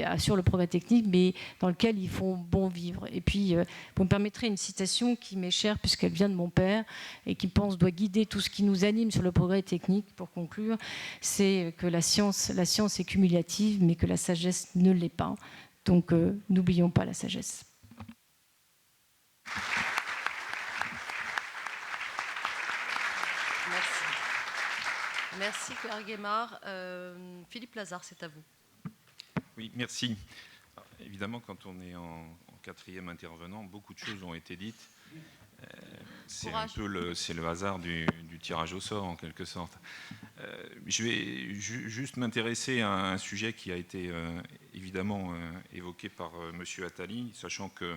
assure le progrès technique, mais dans lequel il faut bon vivre. Et puis, vous me permettrez une citation qui m'est chère, puisqu'elle vient de mon père, et qui, pense, doit guider tout ce qui nous anime sur le progrès technique, pour conclure, c'est que la science est cumulative, mais que la sagesse ne l'est pas. Donc, n'oublions pas la sagesse. Merci Claire Guémard. Philippe Lazare, c'est à vous. Oui, merci. Alors, évidemment, quand on est en 4e intervenant, beaucoup de choses ont été dites. C'est le hasard du tirage au sort, en quelque sorte. Je vais juste m'intéresser à un sujet qui a été évidemment évoqué par M. Attali, sachant que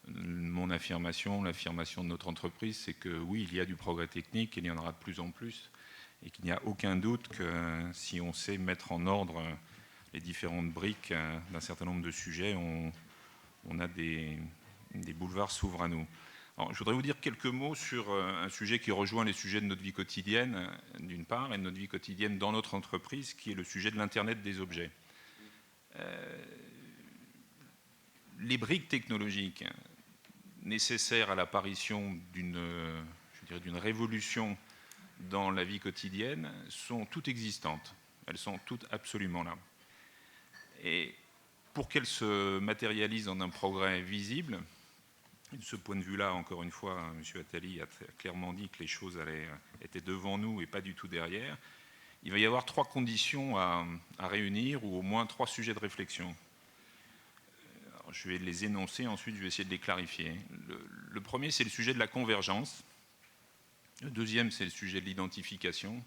mon affirmation, l'affirmation de notre entreprise, c'est que oui, il y a du progrès technique, il y en aura de plus en plus, et qu'il n'y a aucun doute que si on sait mettre en ordre les différentes briques d'un certain nombre de sujets, on a des boulevards s'ouvrent à nous. Alors, je voudrais vous dire quelques mots sur un sujet qui rejoint les sujets de notre vie quotidienne, d'une part, et de notre vie quotidienne dans notre entreprise, qui est le sujet de l'Internet des objets. Les briques technologiques nécessaires à l'apparition d'une révolution dans la vie quotidienne sont toutes existantes. Elles sont toutes absolument là. Et pour qu'elles se matérialisent en un progrès visible, de ce point de vue-là, encore une fois, M. Attali a clairement dit que les choses étaient devant nous et pas du tout derrière, il va y avoir 3 conditions à réunir, ou au moins 3 sujets de réflexion. Alors, je vais les énoncer, ensuite je vais essayer de les clarifier. Le premier, c'est le sujet de la convergence. Le deuxième, c'est le sujet de l'identification.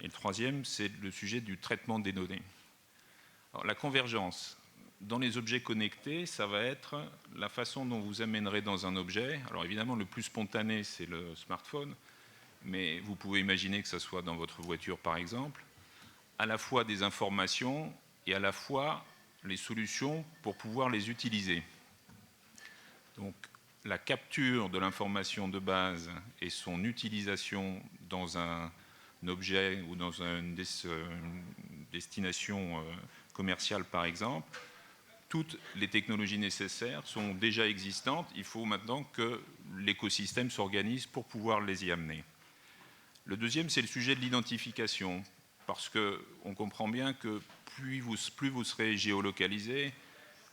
Et le troisième, c'est le sujet du traitement des données. Alors, la convergence, dans les objets connectés, ça va être la façon dont vous amènerez dans un objet. Alors évidemment, le plus spontané, c'est le smartphone, mais vous pouvez imaginer que ce soit dans votre voiture, par exemple, à la fois des informations et à la fois les solutions pour pouvoir les utiliser. Donc, la capture de l'information de base et son utilisation dans un objet ou dans une destination commerciale, par exemple, toutes les technologies nécessaires sont déjà existantes. Il faut maintenant que l'écosystème s'organise pour pouvoir les y amener. Le deuxième, c'est le sujet de l'identification, parce qu'on comprend bien que plus vous serez géolocalisé,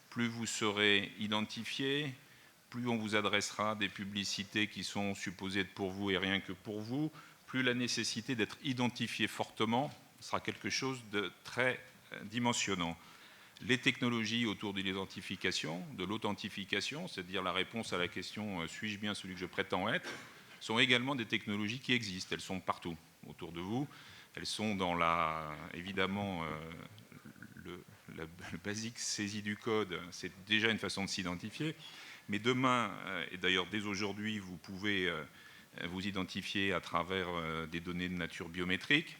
plus vous serez identifié, plus on vous adressera des publicités qui sont supposées être pour vous et rien que pour vous, plus la nécessité d'être identifié fortement sera quelque chose de très dimensionnant. Les technologies autour de l'identification, de l'authentification, c'est-à-dire la réponse à la question « suis-je bien celui que je prétends être ?», sont également des technologies qui existent. Elles sont partout autour de vous. Elles sont dans évidemment, le basique saisie du code, c'est déjà une façon de s'identifier. Mais demain, et d'ailleurs dès aujourd'hui, vous pouvez vous identifier à travers des données de nature biométrique.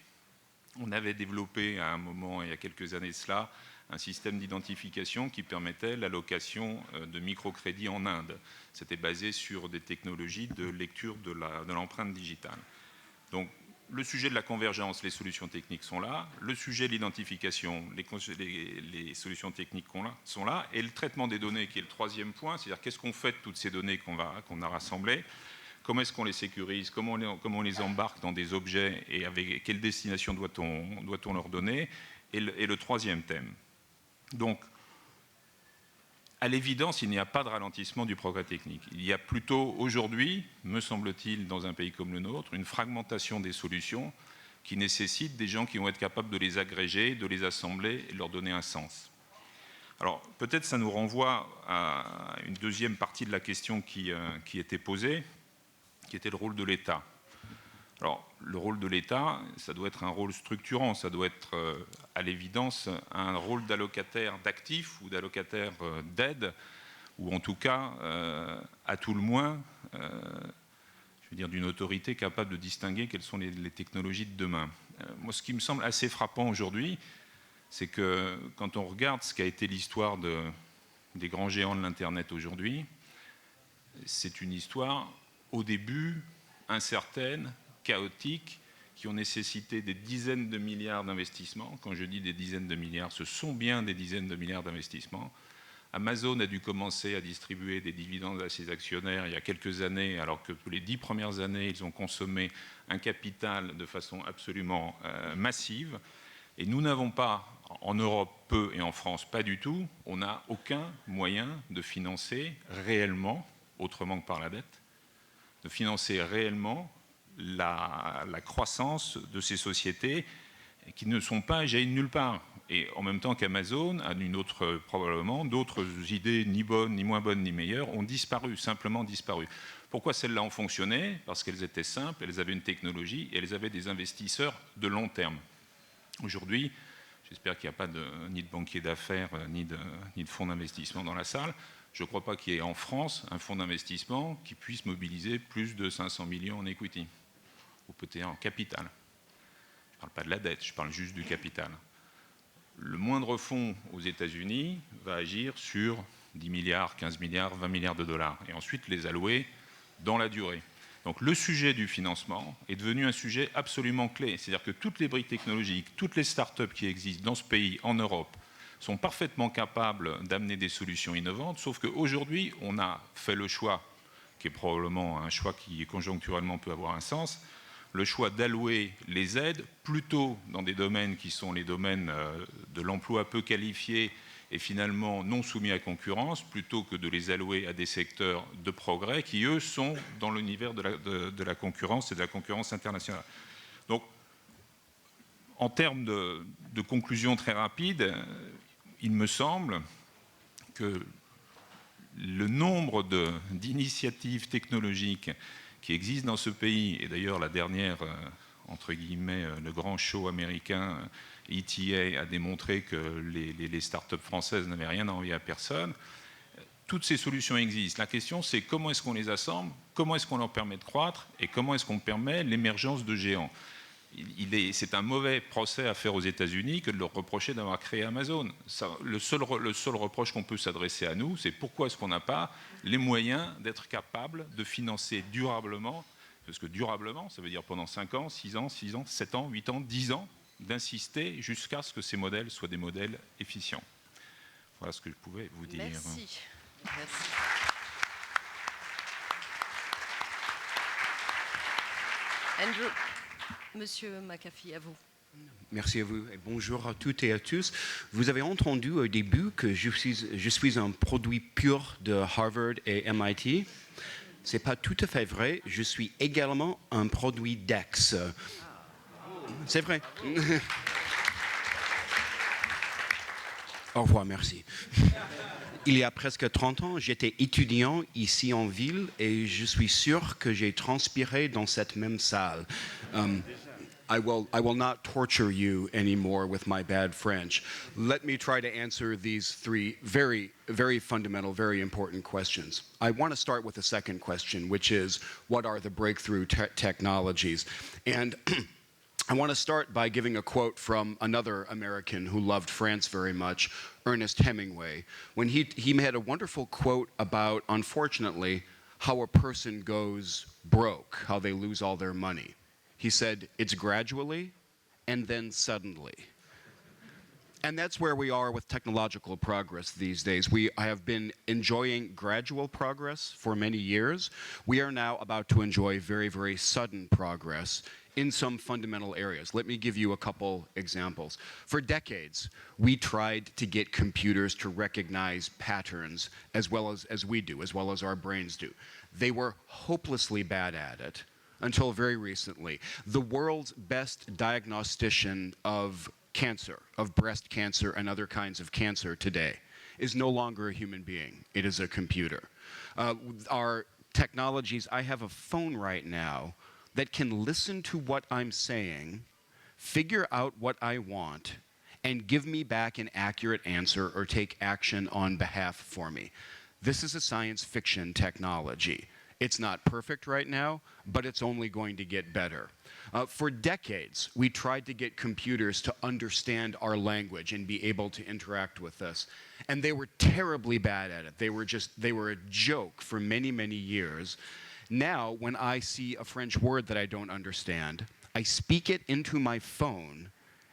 On avait développé à un moment, il y a quelques années de cela, un système d'identification qui permettait l'allocation de microcrédits en Inde. C'était basé sur des technologies de lecture de l'empreinte digitale. Donc, le sujet de la convergence, les solutions techniques sont là. Le sujet de l'identification, les solutions techniques sont là. Et le traitement des données, qui est le troisième point, c'est-à-dire qu'est-ce qu'on fait de toutes ces données qu'on a rassemblées, comment est-ce qu'on les sécurise, comment on les embarque dans des objets et avec quelle destination doit-on leur donner, et le troisième thème. Donc, à l'évidence, il n'y a pas de ralentissement du progrès technique. Il y a plutôt aujourd'hui, me semble-t-il, dans un pays comme le nôtre, une fragmentation des solutions qui nécessite des gens qui vont être capables de les agréger, de les assembler et de leur donner un sens. Alors, peut-être ça nous renvoie à une deuxième partie de la question qui était posée, qui était le rôle de l'État. Alors, le rôle de l'État, ça doit être un rôle structurant, ça doit être à l'évidence un rôle d'allocataire d'actifs ou d'allocataire d'aide, ou en tout cas, à tout le moins, je veux dire, d'une autorité capable de distinguer quelles sont les technologies de demain. Moi, ce qui me semble assez frappant aujourd'hui, c'est que quand on regarde ce qu'a été l'histoire des grands géants de l'Internet aujourd'hui, c'est une histoire, au début, incertaine, chaotiques, qui ont nécessité des dizaines de milliards d'investissements. Quand je dis des dizaines de milliards, ce sont bien des dizaines de milliards d'investissements. Amazon a dû commencer à distribuer des dividendes à ses actionnaires il y a quelques années, alors que pour les 10 premières années, ils ont consommé un capital de façon absolument massive. Et nous n'avons pas, en Europe peu et en France pas du tout, on n'a aucun moyen de financer réellement, autrement que par la dette, de financer réellement la croissance de ces sociétés qui ne sont pas jaillies de nulle part. Et en même temps qu'Amazon a probablement d'autres idées, ni bonnes, ni moins bonnes, ni meilleures, ont disparu, simplement disparu. Pourquoi celles-là ont fonctionné? Parce qu'elles étaient simples, elles avaient une technologie et elles avaient des investisseurs de long terme. Aujourd'hui, j'espère qu'il n'y a pas ni de banquiers d'affaires, ni de fonds d'investissement dans la salle. Je ne crois pas qu'il y ait en France un fonds d'investissement qui puisse mobiliser plus de 500 millions en equity, ou peut-être en capital. Je ne parle pas de la dette, je parle juste du capital. Le moindre fonds aux États-Unis va agir sur 10 milliards, 15 milliards, 20 milliards de dollars, et ensuite les allouer dans la durée. Donc le sujet du financement est devenu un sujet absolument clé. C'est-à-dire que toutes les briques technologiques, toutes les start-up qui existent dans ce pays, en Europe, sont parfaitement capables d'amener des solutions innovantes, sauf qu'aujourd'hui, on a fait le choix, qui est probablement un choix qui conjoncturellement peut avoir un sens, le choix d'allouer les aides plutôt dans des domaines qui sont les domaines de l'emploi peu qualifié et finalement non soumis à concurrence, plutôt que de les allouer à des secteurs de progrès qui, eux, sont dans l'univers de la concurrence et de la concurrence internationale. Donc, En termes de conclusion très rapide, il me semble que le nombre d'initiatives technologiques qui existent dans ce pays, et d'ailleurs la dernière, entre guillemets, le grand show américain, ETA, a démontré que les startups françaises n'avaient rien à envier à personne. Toutes ces solutions existent. La question, c'est comment est-ce qu'on les assemble, comment est-ce qu'on leur permet de croître et comment est-ce qu'on permet l'émergence de géants. C'est un mauvais procès à faire aux États-Unis que de leur reprocher d'avoir créé Amazon. Le seul reproche qu'on peut s'adresser à nous, c'est pourquoi est-ce qu'on n'a pas les moyens d'être capable de financer durablement, parce que durablement, ça veut dire pendant 5 ans, 6 ans, 7 ans, 8 ans, 10 ans, d'insister jusqu'à ce que ces modèles soient des modèles efficients. Voilà ce que je pouvais vous dire. Merci. Merci. Andrew. Monsieur McAfee, à vous. Merci à vous et bonjour à toutes et à tous. Vous avez entendu au début que je suis un produit pur de Harvard et MIT. Ce n'est pas tout à fait vrai. Je suis également un produit d'Aix. C'est vrai. Au revoir, merci. Il y a presque 30 ans, j'étais étudiant ici en ville et je suis sûr que j'ai transpiré dans cette même salle. I will not torture you anymore with my bad French. Let me try to answer these three very, very fundamental, very important questions. I want to start with the second question, which is, what are the breakthrough technologies? And I want to start by giving a quote from another American who loved France very much, Ernest Hemingway, when he had a wonderful quote about, unfortunately, how a person goes broke, how they lose all their money. He said, it's gradually and then suddenly. And that's where we are with technological progress these days. I have been enjoying gradual progress for many years. We are now about to enjoy very, very sudden progress in some fundamental areas. Let me give you a couple examples. For decades, we tried to get computers to recognize patterns as well as we do, as well as our brains do. They were hopelessly bad at it until very recently. The world's best diagnostician of cancer, of breast cancer and other kinds of cancer today, is no longer a human being. It is a computer. Our technologies, I have a phone right now that can listen to what I'm saying, figure out what I want, and give me back an accurate answer or take action on behalf for me. This is a science fiction technology. It's not perfect right now, but it's only going to get better. For decades, we tried to get computers to understand our language and be able to interact with us. And they were terribly bad at it. They were a joke for many, many years. Now, when I see a French word that I don't understand, I speak it into my phone,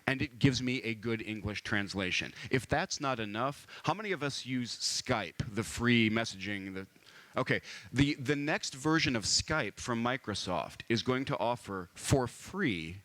and it gives me a good English translation. If that's not enough, how many of us use Skype, the free messaging? Okay, the next version of Skype from Microsoft is going to offer, for free,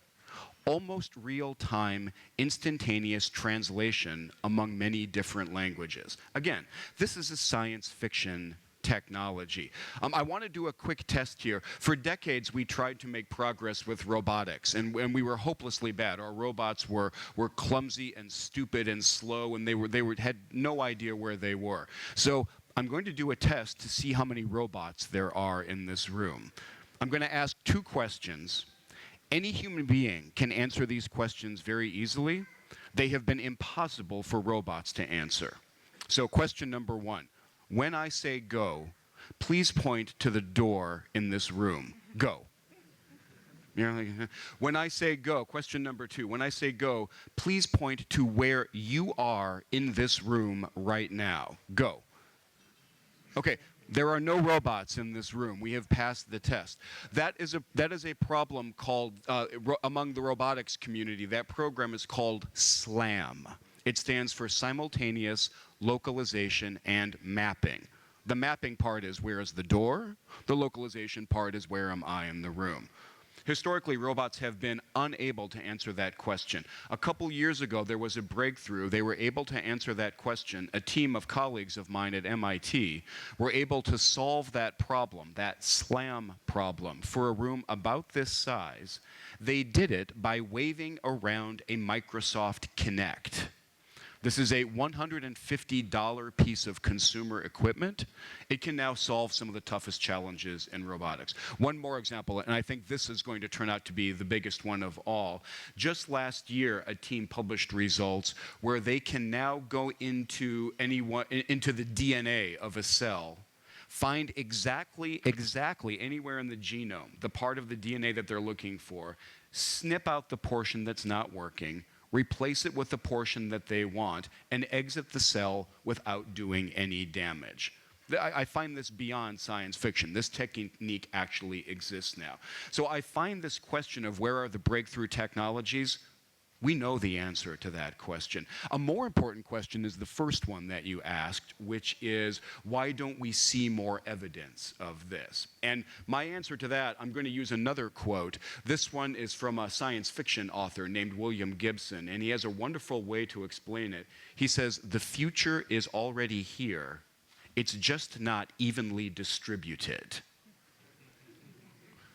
almost real-time, instantaneous translation among many different languages. Again, this is a science fiction technology. I want to do a quick test here. For decades, we tried to make progress with robotics, and we were hopelessly bad. Our robots were clumsy and stupid and slow, and they had no idea where they were. So I'm going to do a test to see how many robots there are in this room. I'm going to ask 2 questions. Any human being can answer these questions very easily. They have been impossible for robots to answer. So question number 1. When I say go, please point to the door in this room. Go. When I say go, question number 2, when I say go, please point to where you are in this room right now. Go. Okay, there are no robots in this room. We have passed the test. That is a problem called, among the robotics community, that program is called SLAM. It stands for Simultaneous Localization and Mapping. The mapping part is where is the door. The localization part is where am I in the room. Historically, robots have been unable to answer that question. A couple years ago, there was a breakthrough. They were able to answer that question. A team of colleagues of mine at MIT were able to solve that problem, that SLAM problem, for a room about this size. They did it by waving around a Microsoft Kinect. This is a $150 piece of consumer equipment. It can now solve some of the toughest challenges in robotics. One more example, and I think this is going to turn out to be the biggest one of all. Just last year, a team published results where they can now go into the DNA of a cell, find exactly anywhere in the genome, the part of the DNA that they're looking for, snip out the portion that's not working, replace it with the portion that they want, and exit the cell without doing any damage. I find this beyond science fiction. This technique actually exists now. So I find this question of where are the breakthrough technologies, we know the answer to that question. A more important question is the first one that you asked, which is, why don't we see more evidence of this? And my answer to that, I'm going to use another quote. This one is from a science fiction author named William Gibson, and he has a wonderful way to explain it. He says, "The future is already here. It's just not evenly distributed."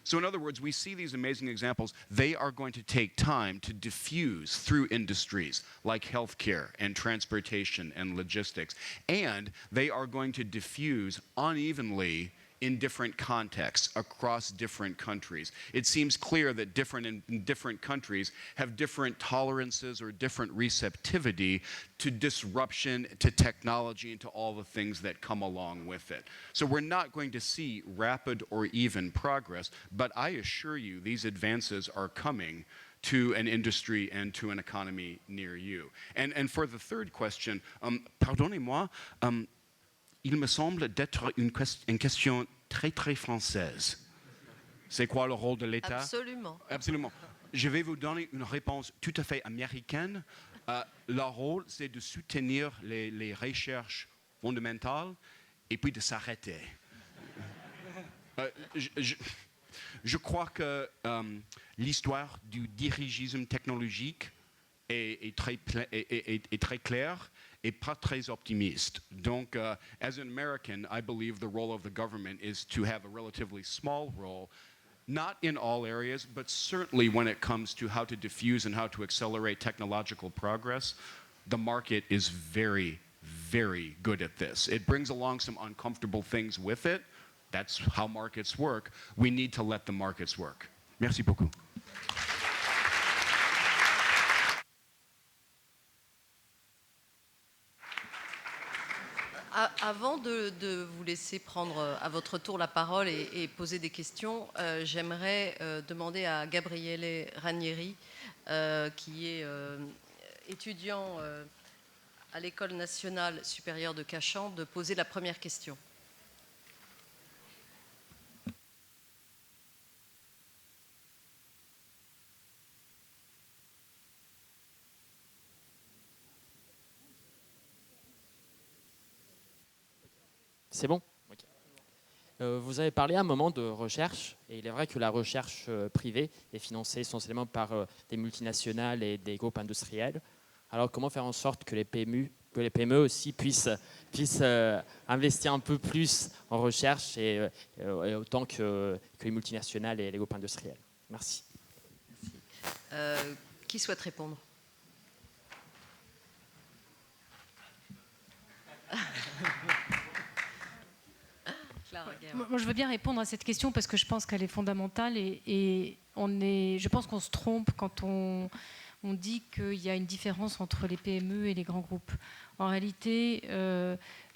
So in other words, we see these amazing examples. They are going to take time to diffuse through industries like healthcare and transportation and logistics. And they are going to diffuse unevenly in different contexts across different countries. It seems clear that different countries have different tolerances or different receptivity to disruption, to technology, and to all the things that come along with it. So we're not going to see rapid or even progress, but I assure you these advances are coming to an industry and to an economy near you. And for the third question, pardonnez-moi, il me semble d'être une question très, très française. C'est quoi le rôle de l'État? Absolument. Absolument. Je vais vous donner une réponse tout à fait américaine. Leur rôle, c'est de soutenir les recherches fondamentales et puis de s'arrêter. Je crois que l'histoire du dirigisme technologique est très claire et pas très optimiste. Donc, as an American, I believe the role of the government is to have a relatively small role, not in all areas, but certainly when it comes to how to diffuse and how to accelerate technological progress. The market is very, very good at this. It brings along some uncomfortable things with it. That's how markets work. We need to let the markets work. Merci beaucoup. Avant de vous laisser prendre à votre tour la parole et poser des questions, j'aimerais demander à Gabriele Ranieri, qui est étudiant à l'École nationale supérieure de Cachan, de poser la première question. C'est bon? Okay. Vous avez parlé à un moment de recherche, et il est vrai que la recherche privée est financée essentiellement par des multinationales et des groupes industriels. Alors comment faire en sorte que les PME aussi puissent investir un peu plus en recherche et autant que les multinationales et les groupes industriels? Merci. Qui souhaite répondre? Moi, je veux bien répondre à cette question parce que je pense qu'elle est fondamentale et je pense qu'on se trompe quand on dit qu'il y a une différence entre les PME et les grands groupes. En réalité,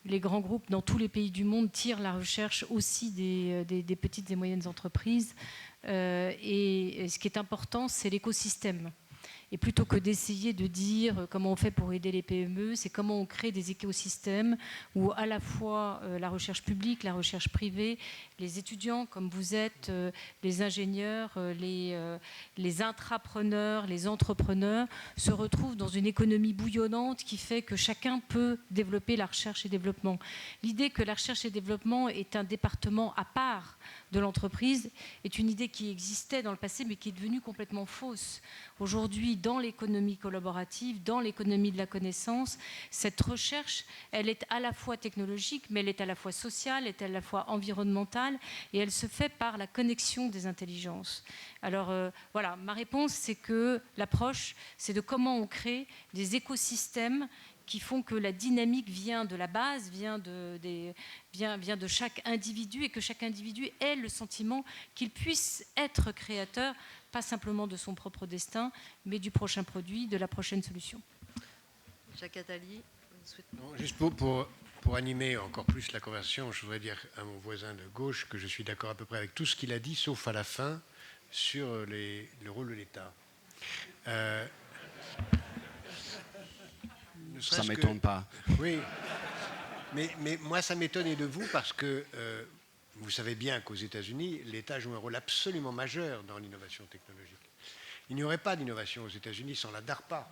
les grands groupes dans tous les pays du monde tirent la recherche aussi des petites et moyennes entreprises. Et ce qui est important, c'est l'écosystème. Et plutôt que d'essayer de dire comment on fait pour aider les PME, c'est comment on crée des écosystèmes où à la fois la recherche publique, la recherche privée, les étudiants comme vous êtes, les ingénieurs, les intrapreneurs, les entrepreneurs se retrouvent dans une économie bouillonnante qui fait que chacun peut développer la recherche et développement. L'idée que la recherche et développement est un département à part de l'entreprise est une idée qui existait dans le passé mais qui est devenue complètement fausse. Aujourd'hui, dans l'économie collaborative, dans l'économie de la connaissance, cette recherche, elle est à la fois technologique, mais elle est à la fois sociale, elle est à la fois environnementale, et elle se fait par la connexion des intelligences. Alors voilà, ma réponse, c'est que l'approche, c'est de comment on crée des écosystèmes qui font que la dynamique vient de la base, vient de chaque individu, et que chaque individu ait le sentiment qu'il puisse être créateur, pas simplement de son propre destin, mais du prochain produit, de la prochaine solution. Jacques Attali, juste pour animer encore plus la conversation, je voudrais dire à mon voisin de gauche que je suis d'accord à peu près avec tout ce qu'il a dit, sauf à la fin, sur le rôle de l'État. Ça ne m'étonne pas. Oui, mais moi ça m'étonne de vous parce que vous savez bien qu'aux États-Unis, l'État joue un rôle absolument majeur dans l'innovation technologique. Il n'y aurait pas d'innovation aux États-Unis sans la DARPA,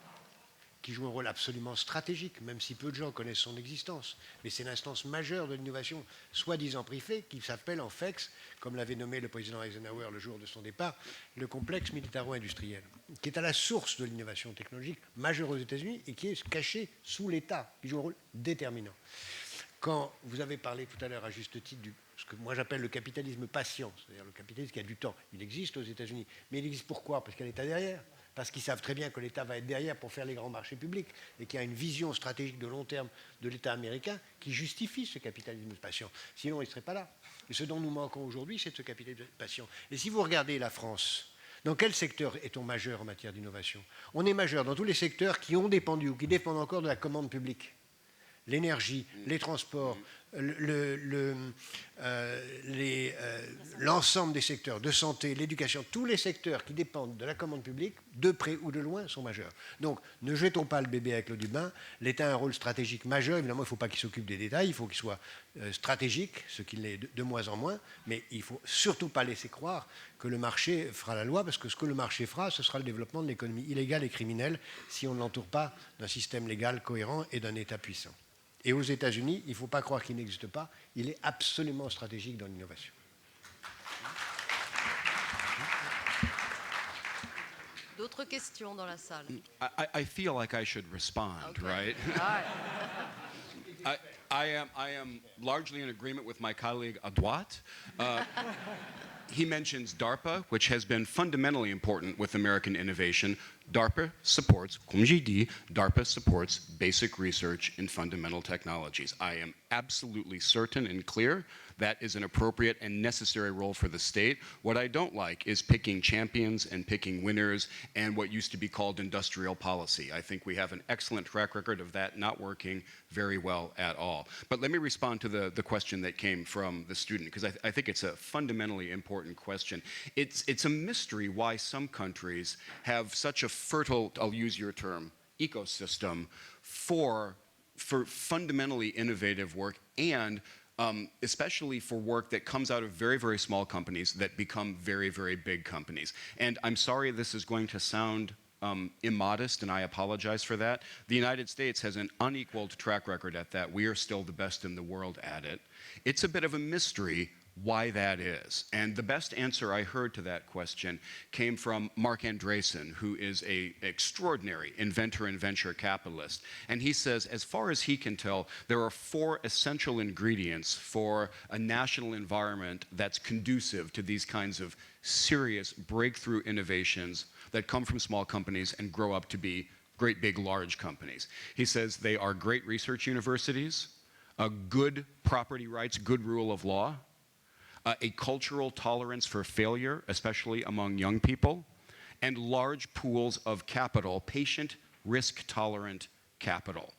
qui joue un rôle absolument stratégique, même si peu de gens connaissent son existence. Mais c'est l'instance majeure de l'innovation, soi-disant privée, qui s'appelle en FEX, comme l'avait nommé le président Eisenhower le jour de son départ, le complexe militaro-industriel, qui est à la source de l'innovation technologique majeure aux États-Unis et qui est caché sous l'État, qui joue un rôle déterminant. Quand vous avez parlé tout à l'heure à juste titre de ce que moi j'appelle le capitalisme patient, c'est-à-dire le capitalisme qui a du temps, il existe aux États-Unis. Mais il existe pourquoi? Parce qu'il y a l'État derrière. Parce qu'ils savent très bien que l'État va être derrière pour faire les grands marchés publics et qu'il y a une vision stratégique de long terme de l'État américain qui justifie ce capitalisme patient. Sinon, il ne serait pas là. Et ce dont nous manquons aujourd'hui, c'est ce capitalisme patient. Et si vous regardez la France, dans quel secteur est-on majeur en matière d'innovation? On est majeur dans tous les secteurs qui ont dépendu ou qui dépendent encore de la commande publique. L'énergie, les transports, l'ensemble des secteurs de santé, l'éducation, tous les secteurs qui dépendent de la commande publique, de près ou de loin, sont majeurs. Donc, ne jetons pas le bébé avec l'eau du bain. L'État a un rôle stratégique majeur. Évidemment, il ne faut pas qu'il s'occupe des détails, il faut qu'il soit stratégique, ce qu'il est de moins en moins, mais il ne faut surtout pas laisser croire que le marché fera la loi, parce que ce que le marché fera, ce sera le développement de l'économie illégale et criminelle si on ne l'entoure pas d'un système légal cohérent et d'un État puissant. Et aux États-Unis, il ne faut pas croire qu'il n'existe pas, il est absolument stratégique dans l'innovation. D'autres questions dans la salle? I feel like I should respond, Okay. right? All right. I am largely in agreement with my colleague Adwat. He mentions DARPA, which has been fundamentally important with American innovation. DARPA supports, comme j'ai dit, DARPA supports basic research in fundamental technologies. I am absolutely certain and clear that is an appropriate and necessary role for the state. What I don't like is picking champions and picking winners and what used to be called industrial policy. I think we have an excellent track record of that not working very well at all. But let me respond to the question that came from the student, because I think it's a fundamentally important question. It's a mystery why some countries have such a fertile, I'll use your term, ecosystem for fundamentally innovative work, and especially for work that comes out of very, very small companies that become very, very big companies. And I'm sorry this is going to sound immodest, and I apologize for that. The United States has an unequaled track record at that. We are still the best in the world at it. It's a bit of a mystery why that is. And the best answer I heard to that question came from Mark Andreessen, who is an extraordinary inventor and venture capitalist. And he says, as far as he can tell, there are 4 essential ingredients for a national environment that's conducive to these kinds of serious breakthrough innovations that come from small companies and grow up to be great, big, large companies. He says they are great research universities, a good property rights, good rule of law, a cultural tolerance for failure, especially among young people, and large pools of capital, patient, risk-tolerant capital.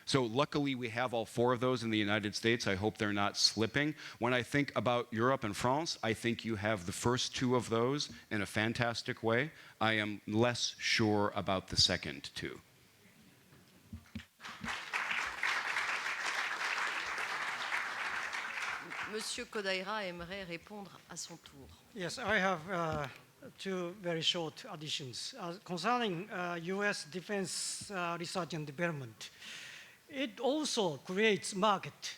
So luckily we have all 4 of those in the United States. I hope they're not slipping. When I think about Europe and France, I think you have the first 2 of those in a fantastic way. I am less sure about the second 2. Monsieur Kodaira aimerait répondre à son tour. Yes, I have 2 very short additions. Concerning US defense research and development, it also creates market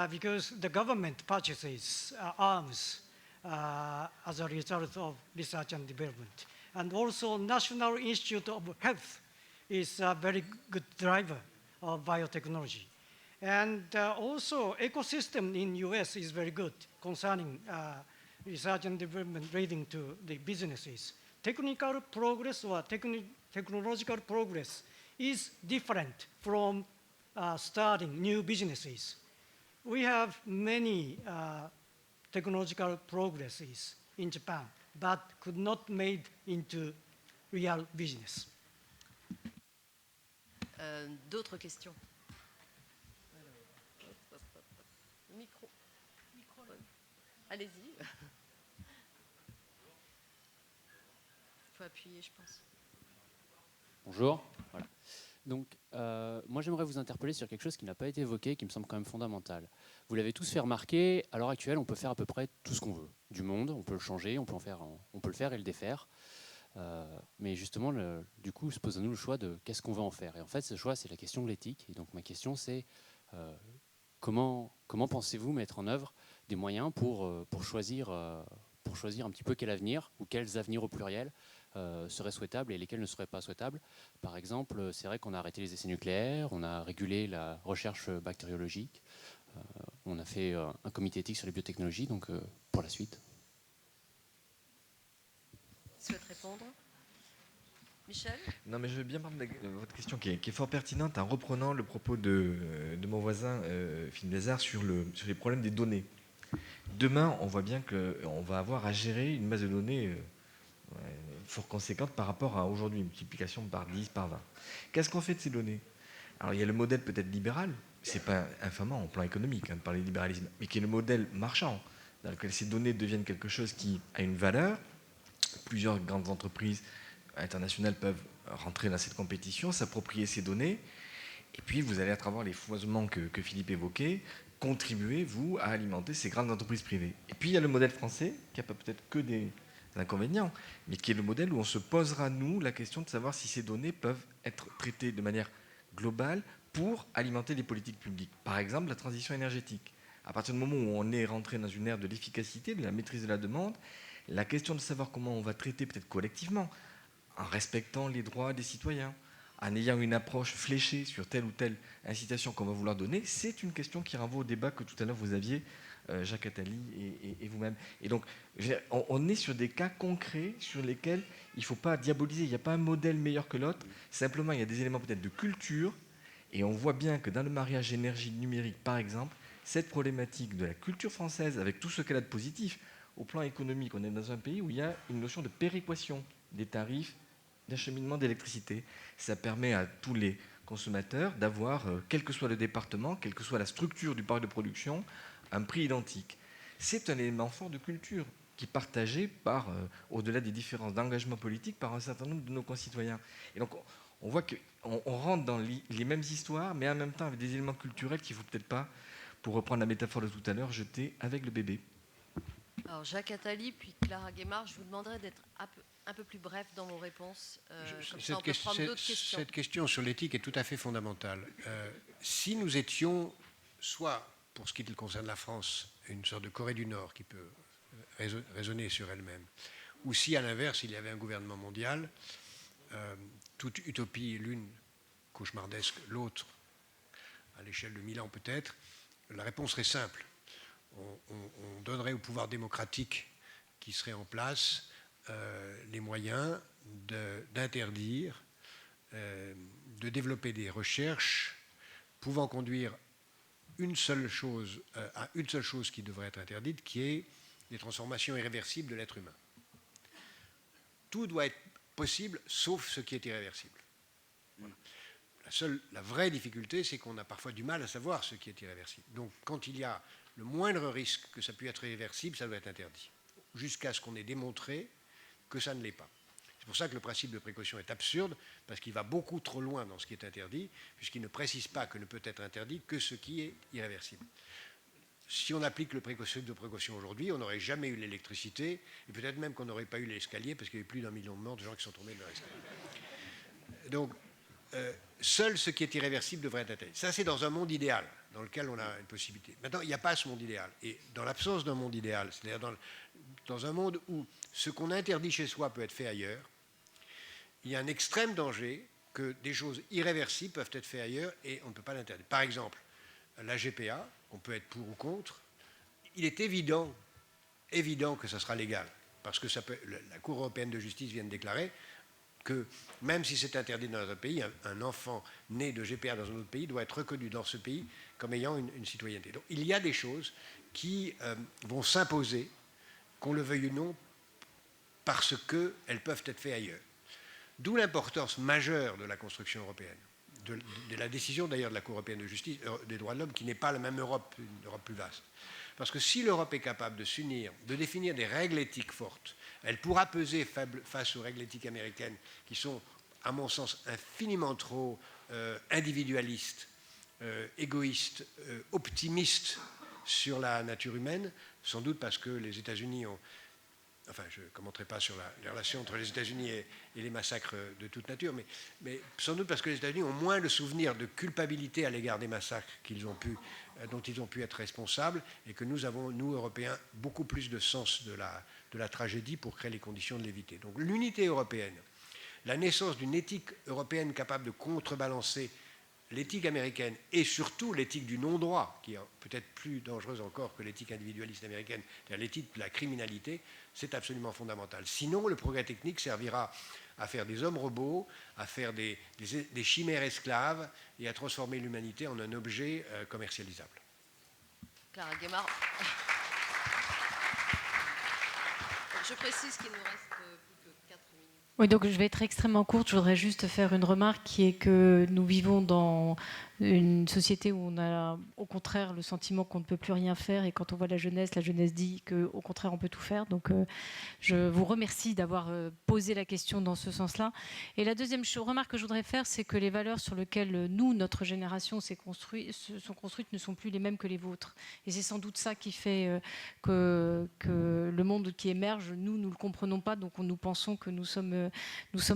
because the government purchases arms as a result of research and development. And also National Institute of Health is a very good driver of biotechnology. And also ecosystem in US is very good concerning research and development leading to the businesses. Technical progress or technological progress is different from starting new businesses. We have many technological progresses in Japan, but could not made into real business. D'autres questions? Micro. Allez-y. Il faut appuyer, je pense. Bonjour. Voilà. Donc, moi, j'aimerais vous interpeller sur quelque chose qui n'a pas été évoqué, qui me semble quand même fondamental. Vous l'avez tous fait remarquer, à l'heure actuelle, on peut faire à peu près tout ce qu'on veut. Du monde, on peut le changer, on peut le faire et le défaire. Mais justement, du coup, se pose à nous le choix de qu'est-ce qu'on veut en faire. Et en fait, ce choix, c'est la question de l'éthique. Et donc, ma question, c'est comment pensez-vous mettre en œuvre des moyens pour choisir un petit peu quel avenir, ou quels avenirs au pluriel, seraient souhaitables et lesquels ne seraient pas souhaitables. Par exemple, c'est vrai qu'on a arrêté les essais nucléaires, on a régulé la recherche bactériologique, on a fait un comité éthique sur les biotechnologies, donc pour la suite. Souhaite répondre? Michel? Non, mais je veux bien parler de votre question qui est fort pertinente en reprenant le propos de mon voisin Philippe Lézard sur les problèmes des données. Demain, on voit bien qu'on va avoir à gérer une masse de données fort conséquente par rapport à aujourd'hui, une multiplication par 10, par 20. Qu'est-ce qu'on fait de ces données? Alors, il y a le modèle peut-être libéral, c'est pas infamant en plan économique de parler de libéralisme, mais qui est le modèle marchand, dans lequel ces données deviennent quelque chose qui a une valeur. Plusieurs grandes entreprises internationales peuvent rentrer dans cette compétition, s'approprier ces données, et puis vous allez, à travers les foisonnements que Philippe évoquait, contribuer, vous, à alimenter ces grandes entreprises privées. Et puis il y a le modèle français, qui n'a pas peut-être que des inconvénients, mais qui est le modèle où on se posera, nous, la question de savoir si ces données peuvent être traitées de manière globale pour alimenter les politiques publiques. Par exemple, la transition énergétique. À partir du moment où on est rentré dans une ère de l'efficacité, de la maîtrise de la demande, la question de savoir comment on va traiter peut-être collectivement, en respectant les droits des citoyens, en ayant une approche fléchée sur telle ou telle incitation qu'on va vouloir donner, c'est une question qui renvoie au débat que tout à l'heure vous aviez, Jacques Attali et vous-même. Et donc, on est sur des cas concrets sur lesquels il ne faut pas diaboliser. Il n'y a pas un modèle meilleur que l'autre. Simplement, il y a des éléments peut-être de culture. Et on voit bien que dans le mariage énergie numérique, par exemple, cette problématique de la culture française, avec tout ce qu'elle a de positif, au plan économique, on est dans un pays où il y a une notion de péréquation des tarifs d'acheminement d'électricité. Ça permet à tous les consommateurs d'avoir, quel que soit le département, quelle que soit la structure du parc de production, un prix identique. C'est un élément fort de culture qui est partagé par, au-delà des différences d'engagement politique, par un certain nombre de nos concitoyens. Et donc, on voit qu'on rentre dans les mêmes histoires, mais en même temps avec des éléments culturels qu'il ne faut peut-être pas, pour reprendre la métaphore de tout à l'heure, jeter avec le bébé. Alors, Jacques Attali, puis Clara Guémard, je vous demanderai d'être un peu plus bref dans vos réponses. Comme ça, on peut prendre d'autres questions. Cette question sur l'éthique est tout à fait fondamentale. Si nous étions, soit pour ce qui concerne la France, une sorte de Corée du Nord qui peut raisonner sur elle-même, ou si à l'inverse il y avait un gouvernement mondial, toute utopie, l'une cauchemardesque, l'autre à l'échelle de 1000 ans peut-être, la réponse serait simple. On donnerait au pouvoir démocratique qui serait en place les moyens d'interdire, de développer des recherches pouvant conduire à une seule chose qui devrait être interdite, qui est les transformations irréversibles de l'être humain. Tout doit être possible, sauf ce qui est irréversible. Voilà. La vraie difficulté, c'est qu'on a parfois du mal à savoir ce qui est irréversible. Donc, quand il y a le moindre risque que ça puisse être irréversible, ça doit être interdit, jusqu'à ce qu'on ait démontré que ça ne l'est pas. C'est pour ça que le principe de précaution est absurde, parce qu'il va beaucoup trop loin dans ce qui est interdit, puisqu'il ne précise pas que ne peut être interdit que ce qui est irréversible. Si on applique le principe de précaution aujourd'hui, on n'aurait jamais eu l'électricité, et peut-être même qu'on n'aurait pas eu l'escalier, parce qu'il y a eu plus d'1 million de morts de gens qui sont tombés de leur escalier. Donc, seul ce qui est irréversible devrait être interdit. Ça, c'est dans un monde idéal, dans lequel on a une possibilité. Maintenant, il n'y a pas ce monde idéal. Et dans l'absence d'un monde idéal, c'est-à-dire dans un monde où ce qu'on interdit chez soi peut être fait ailleurs, il y a un extrême danger que des choses irréversibles peuvent être faites ailleurs et on ne peut pas l'interdire. Par exemple, la GPA, on peut être pour ou contre. Il est évident que ça sera légal, parce que la Cour européenne de justice vient de déclarer que même si c'est interdit dans notre pays, un enfant né de GPA dans un autre pays doit être reconnu dans ce pays comme ayant une citoyenneté. Donc il y a des choses qui vont s'imposer, qu'on le veuille ou non, parce qu'elles peuvent être faites ailleurs. D'où l'importance majeure de la construction européenne, de la décision d'ailleurs de la Cour européenne de justice des droits de l'homme, qui n'est pas la même Europe, une Europe plus vaste. Parce que si l'Europe est capable de s'unir, de définir des règles éthiques fortes, elle pourra peser face aux règles éthiques américaines qui sont, à mon sens, infiniment trop individualistes, égoïstes, optimistes sur la nature humaine, sans doute parce que les États-Unis ont... Enfin, je ne commenterai pas sur les relations entre les États-Unis et les massacres de toute nature, mais sans doute parce que les États-Unis ont moins le souvenir de culpabilité à l'égard des massacres dont ils ont pu être responsables, et que nous avons, nous, Européens, beaucoup plus de sens de la tragédie pour créer les conditions de l'éviter. Donc l'unité européenne, la naissance d'une éthique européenne capable de contrebalancer l'éthique américaine et surtout l'éthique du non-droit, qui est peut-être plus dangereuse encore que l'éthique individualiste américaine, c'est-à-dire l'éthique de la criminalité, c'est absolument fondamental. Sinon, le progrès technique servira à faire des hommes robots, à faire des chimères esclaves et à transformer l'humanité en un objet commercialisable. Clara Guémard. Je précise qu'il nous reste plus que 4 minutes. Oui, donc je vais être extrêmement courte. Je voudrais juste faire une remarque qui est que nous vivons dans une société où on a au contraire le sentiment qu'on ne peut plus rien faire, et quand on voit la jeunesse dit qu'au contraire on peut tout faire. Donc je vous remercie d'avoir posé la question dans ce sens-là. Et la deuxième remarque que je voudrais faire, c'est que les valeurs sur lesquelles nous, notre génération, se sont construites ne sont plus les mêmes que les vôtres. Et c'est sans doute ça qui fait que le monde qui émerge, nous ne le comprenons pas, donc nous pensons que nous sommes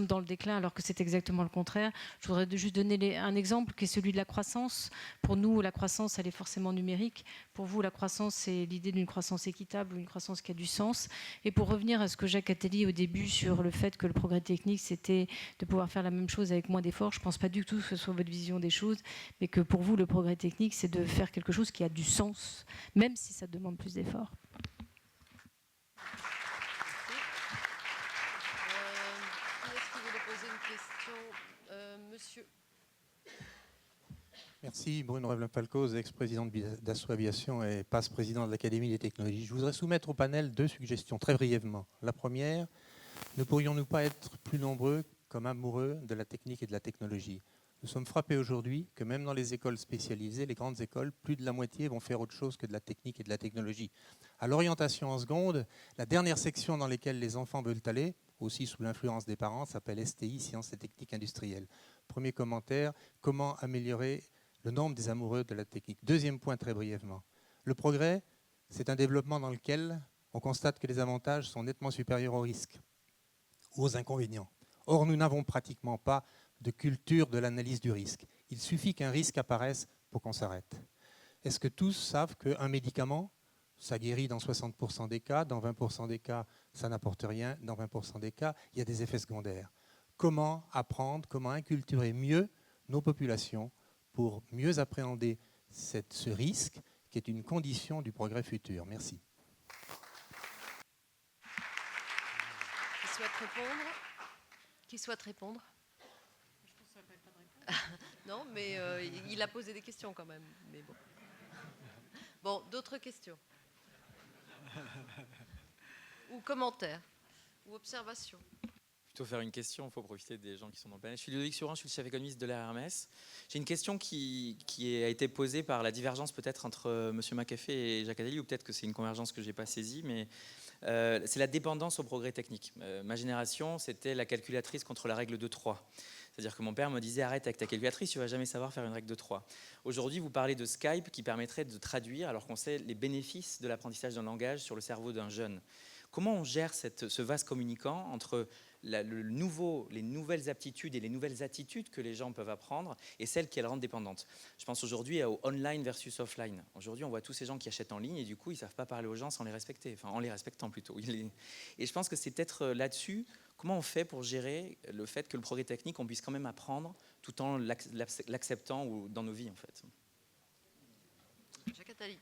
dans le déclin, alors que c'est exactement le contraire. Je voudrais juste donner un exemple qui est celui de la croissance. Pour nous, la croissance, elle est forcément numérique. Pour vous, la croissance, c'est l'idée d'une croissance équitable ou une croissance qui a du sens. Et pour revenir à ce que Jacques Attali au début sur le fait que le progrès technique, c'était de pouvoir faire la même chose avec moins d'efforts, je ne pense pas du tout que ce soit votre vision des choses, mais que pour vous, le progrès technique, c'est de faire quelque chose qui a du sens, même si ça demande plus d'efforts. Qui est-ce qui voulait poser une question Monsieur. Merci, Bruno Revlin-Falcoz, ex-président d'Assaut Aviation et passe-président de l'Académie des technologies. Je voudrais soumettre au panel 2 suggestions, très brièvement. La première, ne pourrions-nous pas être plus nombreux comme amoureux de la technique et de la technologie ? Nous sommes frappés aujourd'hui que même dans les écoles spécialisées, les grandes écoles, plus de la moitié vont faire autre chose que de la technique et de la technologie. À l'orientation en seconde, la dernière section dans laquelle les enfants veulent aller, aussi sous l'influence des parents, s'appelle STI, Sciences et Techniques Industrielles. Premier commentaire, comment améliorer le nombre des amoureux de la technique. Deuxième point, très brièvement. Le progrès, c'est un développement dans lequel on constate que les avantages sont nettement supérieurs aux risques, aux inconvénients. Or, nous n'avons pratiquement pas de culture de l'analyse du risque. Il suffit qu'un risque apparaisse pour qu'on s'arrête. Est-ce que tous savent qu'un médicament, ça guérit dans 60% des cas, dans 20% des cas, ça n'apporte rien, dans 20% des cas, il y a des effets secondaires. Comment apprendre, comment inculturer mieux nos populations pour mieux appréhender ce risque qui est une condition du progrès futur. Merci. Qui souhaite répondre Non, mais il a posé des questions quand même. Mais bon. Bon, d'autres questions ou commentaires ou observations. plutôt faire une question, il faut profiter des gens qui sont dans le panel. Je suis Ludovic Surin, je suis le chef économiste de l'ARMS. J'ai une question qui a été posée par la divergence peut-être entre M. McAfee et Jacques Attali, ou peut-être que c'est une convergence que je n'ai pas saisie, mais c'est la dépendance au progrès technique. Ma génération, c'était la calculatrice contre la règle de 3. C'est-à-dire que mon père me disait « arrête avec ta calculatrice, tu ne vas jamais savoir faire une règle de 3 ». Aujourd'hui, vous parlez de Skype qui permettrait de traduire, alors qu'on sait les bénéfices de l'apprentissage d'un langage sur le cerveau d'un jeune. Comment on gère ce vase communicant entre les nouvelles aptitudes et les nouvelles attitudes que les gens peuvent apprendre et celles qui les rendent dépendantes? Je pense aujourd'hui au online versus offline. Aujourd'hui, on voit tous ces gens qui achètent en ligne et du coup, ils ne savent pas parler aux gens sans les respecter, enfin en les respectant plutôt. Et je pense que c'est peut-être là-dessus, comment on fait pour gérer le fait que le progrès technique, on puisse quand même apprendre tout en l'acceptant dans nos vies en fait. Jacques Attali.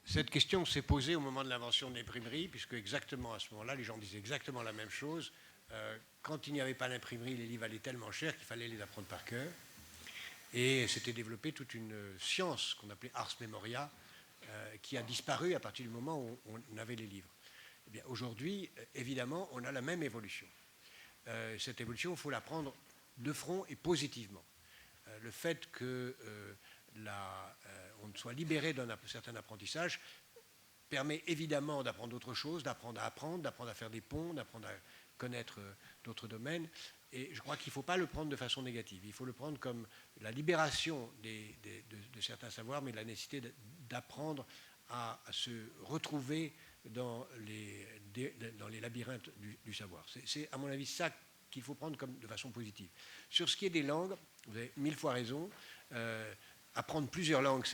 Cette question s'est posée au moment de l'invention de l'imprimerie, puisque exactement à ce moment-là, les gens disaient exactement la même chose. Quand il n'y avait pas l'imprimerie, les livres valaient tellement cher qu'il fallait les apprendre par cœur. Et s'était développée toute une science qu'on appelait Ars Memoria, qui a disparu à partir du moment où on avait les livres. Eh bien, aujourd'hui, évidemment, on a la même évolution. Cette évolution, il faut la prendre de front et positivement. Le fait que on soit libéré d'un certain apprentissage permet évidemment d'apprendre d'autres choses, d'apprendre à apprendre, d'apprendre à faire des ponts, d'apprendre à connaître d'autres domaines. Et je crois qu'il ne faut pas le prendre de façon négative. Il faut le prendre comme la libération de certains savoirs, mais la nécessité d'apprendre à se retrouver dans les labyrinthes du savoir. C'est à mon avis ça qu'il faut prendre comme de façon positive. Sur ce qui est des langues, vous avez 1000 fois raison. Apprendre plusieurs langues,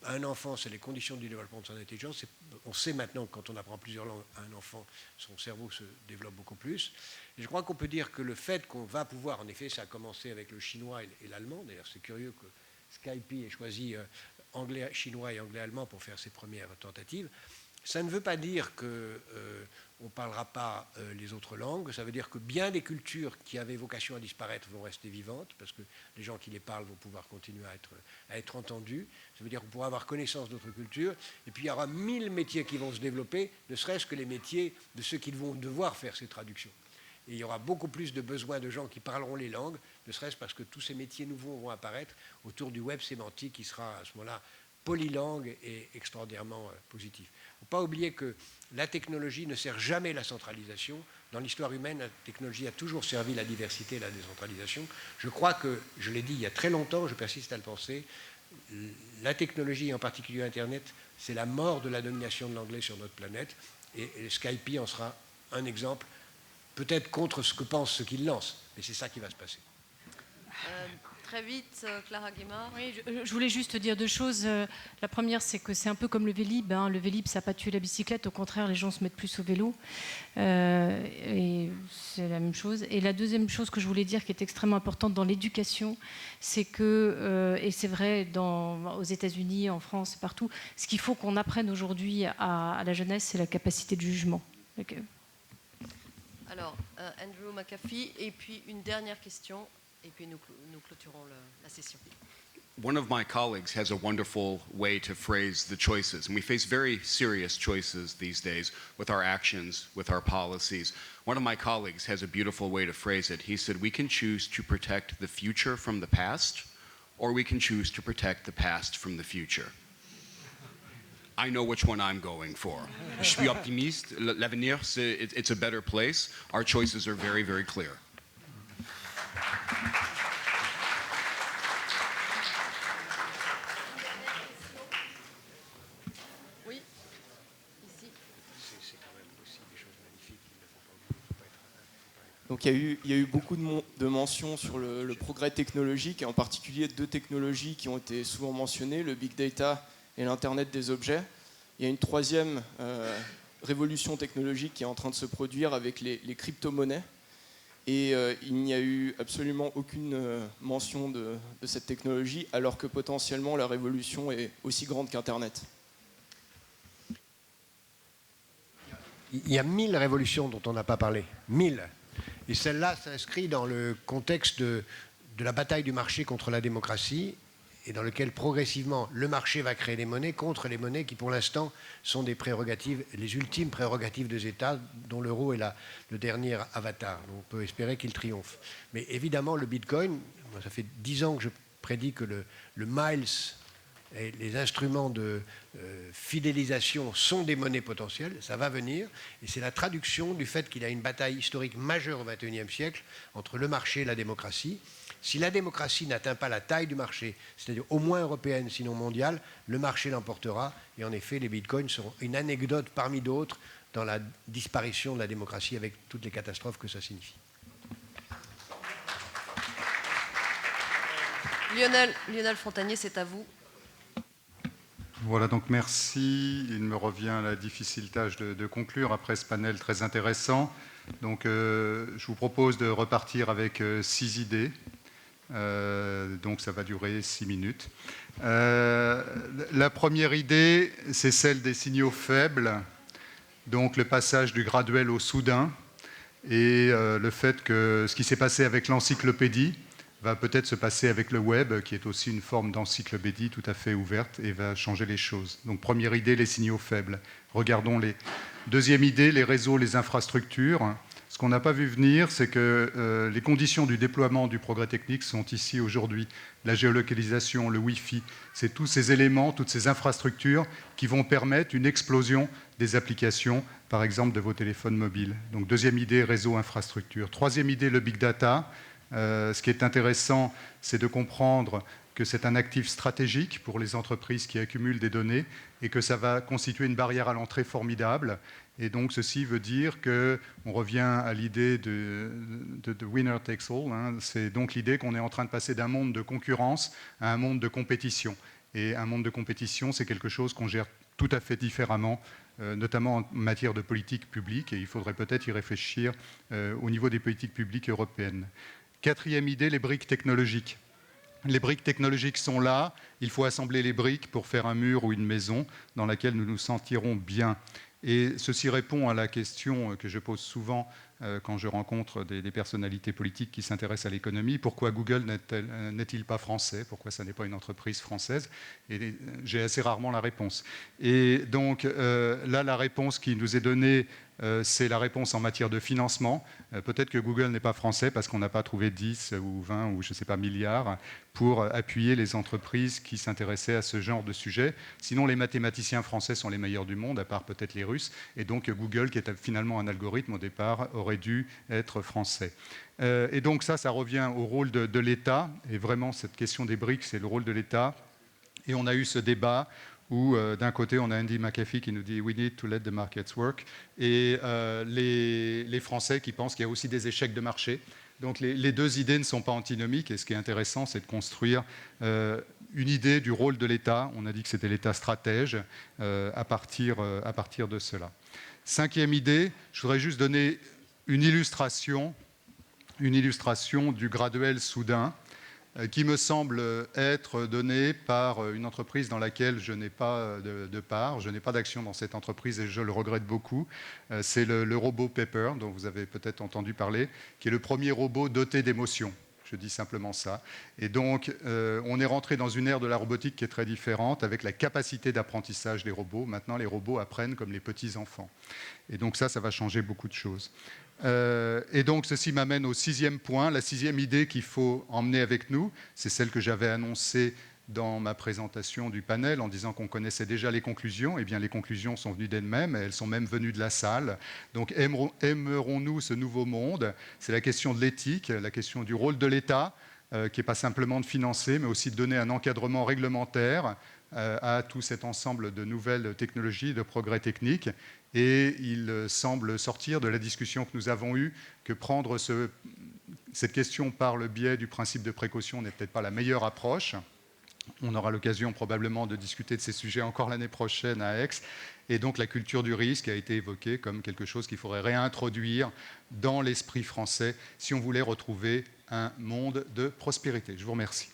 à un enfant, c'est les conditions du développement de son intelligence. On sait maintenant que quand on apprend plusieurs langues à un enfant, son cerveau se développe beaucoup plus. Et je crois qu'on peut dire que le fait qu'on va pouvoir, en effet, ça a commencé avec le chinois et l'allemand. D'ailleurs, c'est curieux que Skype ait choisi anglais, chinois et anglais-allemand pour faire ses premières tentatives. Ça ne veut pas dire qu'on ne parlera pas les autres langues. Ça veut dire que bien des cultures qui avaient vocation à disparaître vont rester vivantes, parce que les gens qui les parlent vont pouvoir continuer à être entendus. Ça veut dire qu'on pourra avoir connaissance d'autres cultures. Et puis il y aura 1000 métiers qui vont se développer, ne serait-ce que les métiers de ceux qui vont devoir faire ces traductions. Et il y aura beaucoup plus de besoin de gens qui parleront les langues, ne serait-ce parce que tous ces métiers nouveaux vont apparaître autour du web sémantique qui sera à ce moment-là polylangue et extraordinairement positif. Il ne faut pas oublier que la technologie ne sert jamais la centralisation. Dans l'histoire humaine, la technologie a toujours servi la diversité et la décentralisation. Je crois que, je l'ai dit il y a très longtemps, je persiste à le penser, la technologie, en particulier Internet, c'est la mort de la domination de l'anglais sur notre planète. Et Skype en sera un exemple, peut-être contre ce que pensent ceux qui le lancent, mais c'est ça qui va se passer. Très vite, Clara Guémard. Oui, je voulais juste dire deux choses. La première, c'est que c'est un peu comme le Vélib. Le Vélib, ça n'a pas tué la bicyclette. Au contraire, les gens se mettent plus au vélo. Et c'est la même chose. Et la deuxième chose que je voulais dire, qui est extrêmement importante dans l'éducation, c'est que, et c'est vrai aux États-Unis, en France, partout, ce qu'il faut qu'on apprenne aujourd'hui à la jeunesse, c'est la capacité de jugement. Okay. Alors, Andrew McAfee, et puis une dernière question. Et puis nous clôturons la session. One of my colleagues has a wonderful way to phrase the choices, and we face very serious choices these days with our actions, with our policies. One of my colleagues has a beautiful way to phrase it. He said, we can choose to protect the future from the past, or we can choose to protect the past from the future. I know which one I'm going for. Je suis optimiste. L'avenir, it's a better place. Our choices are very, very clear. Oui, ici. Donc il y a eu beaucoup de mentions sur le progrès technologique, et en particulier deux technologies qui ont été souvent mentionnées, le big data et l'Internet des objets. Il y a une troisième révolution technologique qui est en train de se produire avec les crypto-monnaies. Et il n'y a eu absolument aucune mention de cette technologie, alors que potentiellement la révolution est aussi grande qu'Internet. Il y a 1000 révolutions dont on n'a pas parlé. 1000. Et celle-là s'inscrit dans le contexte de la bataille du marché contre la démocratie. et dans lequel progressivement le marché va créer des monnaies contre les monnaies qui pour l'instant sont des prérogatives, les ultimes prérogatives des États dont l'euro est le dernier avatar. Donc on peut espérer qu'il triomphe. Mais évidemment le Bitcoin, moi, ça fait 10 ans que je prédis que le Miles et les instruments de fidélisation sont des monnaies potentielles, ça va venir, et c'est la traduction du fait qu'il y a une bataille historique majeure au XXIe siècle entre le marché et la démocratie. Si la démocratie n'atteint pas la taille du marché, c'est-à-dire au moins européenne, sinon mondiale, le marché l'emportera, et en effet, les bitcoins seront une anecdote parmi d'autres dans la disparition de la démocratie avec toutes les catastrophes que ça signifie. Lionel Fontagné, c'est à vous. Voilà, donc merci. Il me revient la difficile tâche de conclure après ce panel très intéressant. Donc, je vous propose de repartir avec 6 idées. Donc, ça va durer 6 minutes. La première idée, c'est celle des signaux faibles. Donc, le passage du graduel au soudain et le fait que ce qui s'est passé avec l'encyclopédie va peut-être se passer avec le web, qui est aussi une forme d'encyclopédie tout à fait ouverte et va changer les choses. Donc première idée, les signaux faibles. Regardons-les. Deuxième idée, les réseaux, les infrastructures. Ce qu'on n'a pas vu venir, c'est que les conditions du déploiement du progrès technique sont ici aujourd'hui. La géolocalisation, le Wi-Fi, c'est tous ces éléments, toutes ces infrastructures qui vont permettre une explosion des applications, par exemple de vos téléphones mobiles. Donc deuxième idée, réseau, infrastructure. Troisième idée, le big data. Ce qui est intéressant, c'est de comprendre que c'est un actif stratégique pour les entreprises qui accumulent des données et que ça va constituer une barrière à l'entrée formidable. Et donc, ceci veut dire qu'on revient à l'idée de winner takes all. Hein. C'est donc l'idée qu'on est en train de passer d'un monde de concurrence à un monde de compétition. Et un monde de compétition, c'est quelque chose qu'on gère tout à fait différemment, notamment en matière de politique publique. Et il faudrait peut-être y réfléchir au niveau des politiques publiques européennes. Quatrième idée, les briques technologiques. Les briques technologiques sont là. Il faut assembler les briques pour faire un mur ou une maison dans laquelle nous nous sentirons bien. Et ceci répond à la question que je pose souvent quand je rencontre des personnalités politiques qui s'intéressent à l'économie. Pourquoi Google n'est-il pas français? Pourquoi ça n'est pas une entreprise française? Et j'ai assez rarement la réponse. Et donc là, la réponse qui nous est donnée, c'est la réponse en matière de financement. Peut-être que Google n'est pas français parce qu'on n'a pas trouvé 10 ou 20 ou je ne sais pas milliards pour appuyer les entreprises qui s'intéressaient à ce genre de sujet. Sinon, les mathématiciens français sont les meilleurs du monde, à part peut-être les Russes. Et donc Google, qui est finalement un algorithme au départ, aurait dû être français. Et donc ça revient au rôle de l'État. Et vraiment, cette question des briques, c'est le rôle de l'État. Et on a eu ce débat où d'un côté on a Andy McAfee qui nous dit « We need to let the markets work » et les Français qui pensent qu'il y a aussi des échecs de marché. Donc les deux idées ne sont pas antinomiques et ce qui est intéressant, c'est de construire une idée du rôle de l'État. On a dit que c'était l'État stratège à partir de cela. Cinquième idée, je voudrais juste donner une illustration du graduel soudain qui me semble être donné par une entreprise dans laquelle je n'ai pas de part, je n'ai pas d'action dans cette entreprise et je le regrette beaucoup. C'est le robot Pepper, dont vous avez peut-être entendu parler, qui est le premier robot doté d'émotions. Je dis simplement ça. Et donc, on est rentré dans une ère de la robotique qui est très différente, avec la capacité d'apprentissage des robots. Maintenant, les robots apprennent comme les petits-enfants. Et donc ça va changer beaucoup de choses. Et donc, ceci m'amène au 6e point. La 6e idée qu'il faut emmener avec nous, c'est celle que j'avais annoncée dans ma présentation du panel en disant qu'on connaissait déjà les conclusions. Eh bien, les conclusions sont venues d'elles-mêmes, elles sont même venues de la salle. Donc, aimerons-nous ce nouveau monde? C'est la question de l'éthique, la question du rôle de l'État, qui n'est pas simplement de financer, mais aussi de donner un encadrement réglementaire à tout cet ensemble de nouvelles technologies, de progrès techniques. Et il semble sortir de la discussion que nous avons eue que prendre cette question par le biais du principe de précaution n'est peut-être pas la meilleure approche. On aura l'occasion probablement de discuter de ces sujets encore l'année prochaine à Aix. Et donc la culture du risque a été évoquée comme quelque chose qu'il faudrait réintroduire dans l'esprit français si on voulait retrouver un monde de prospérité. Je vous remercie.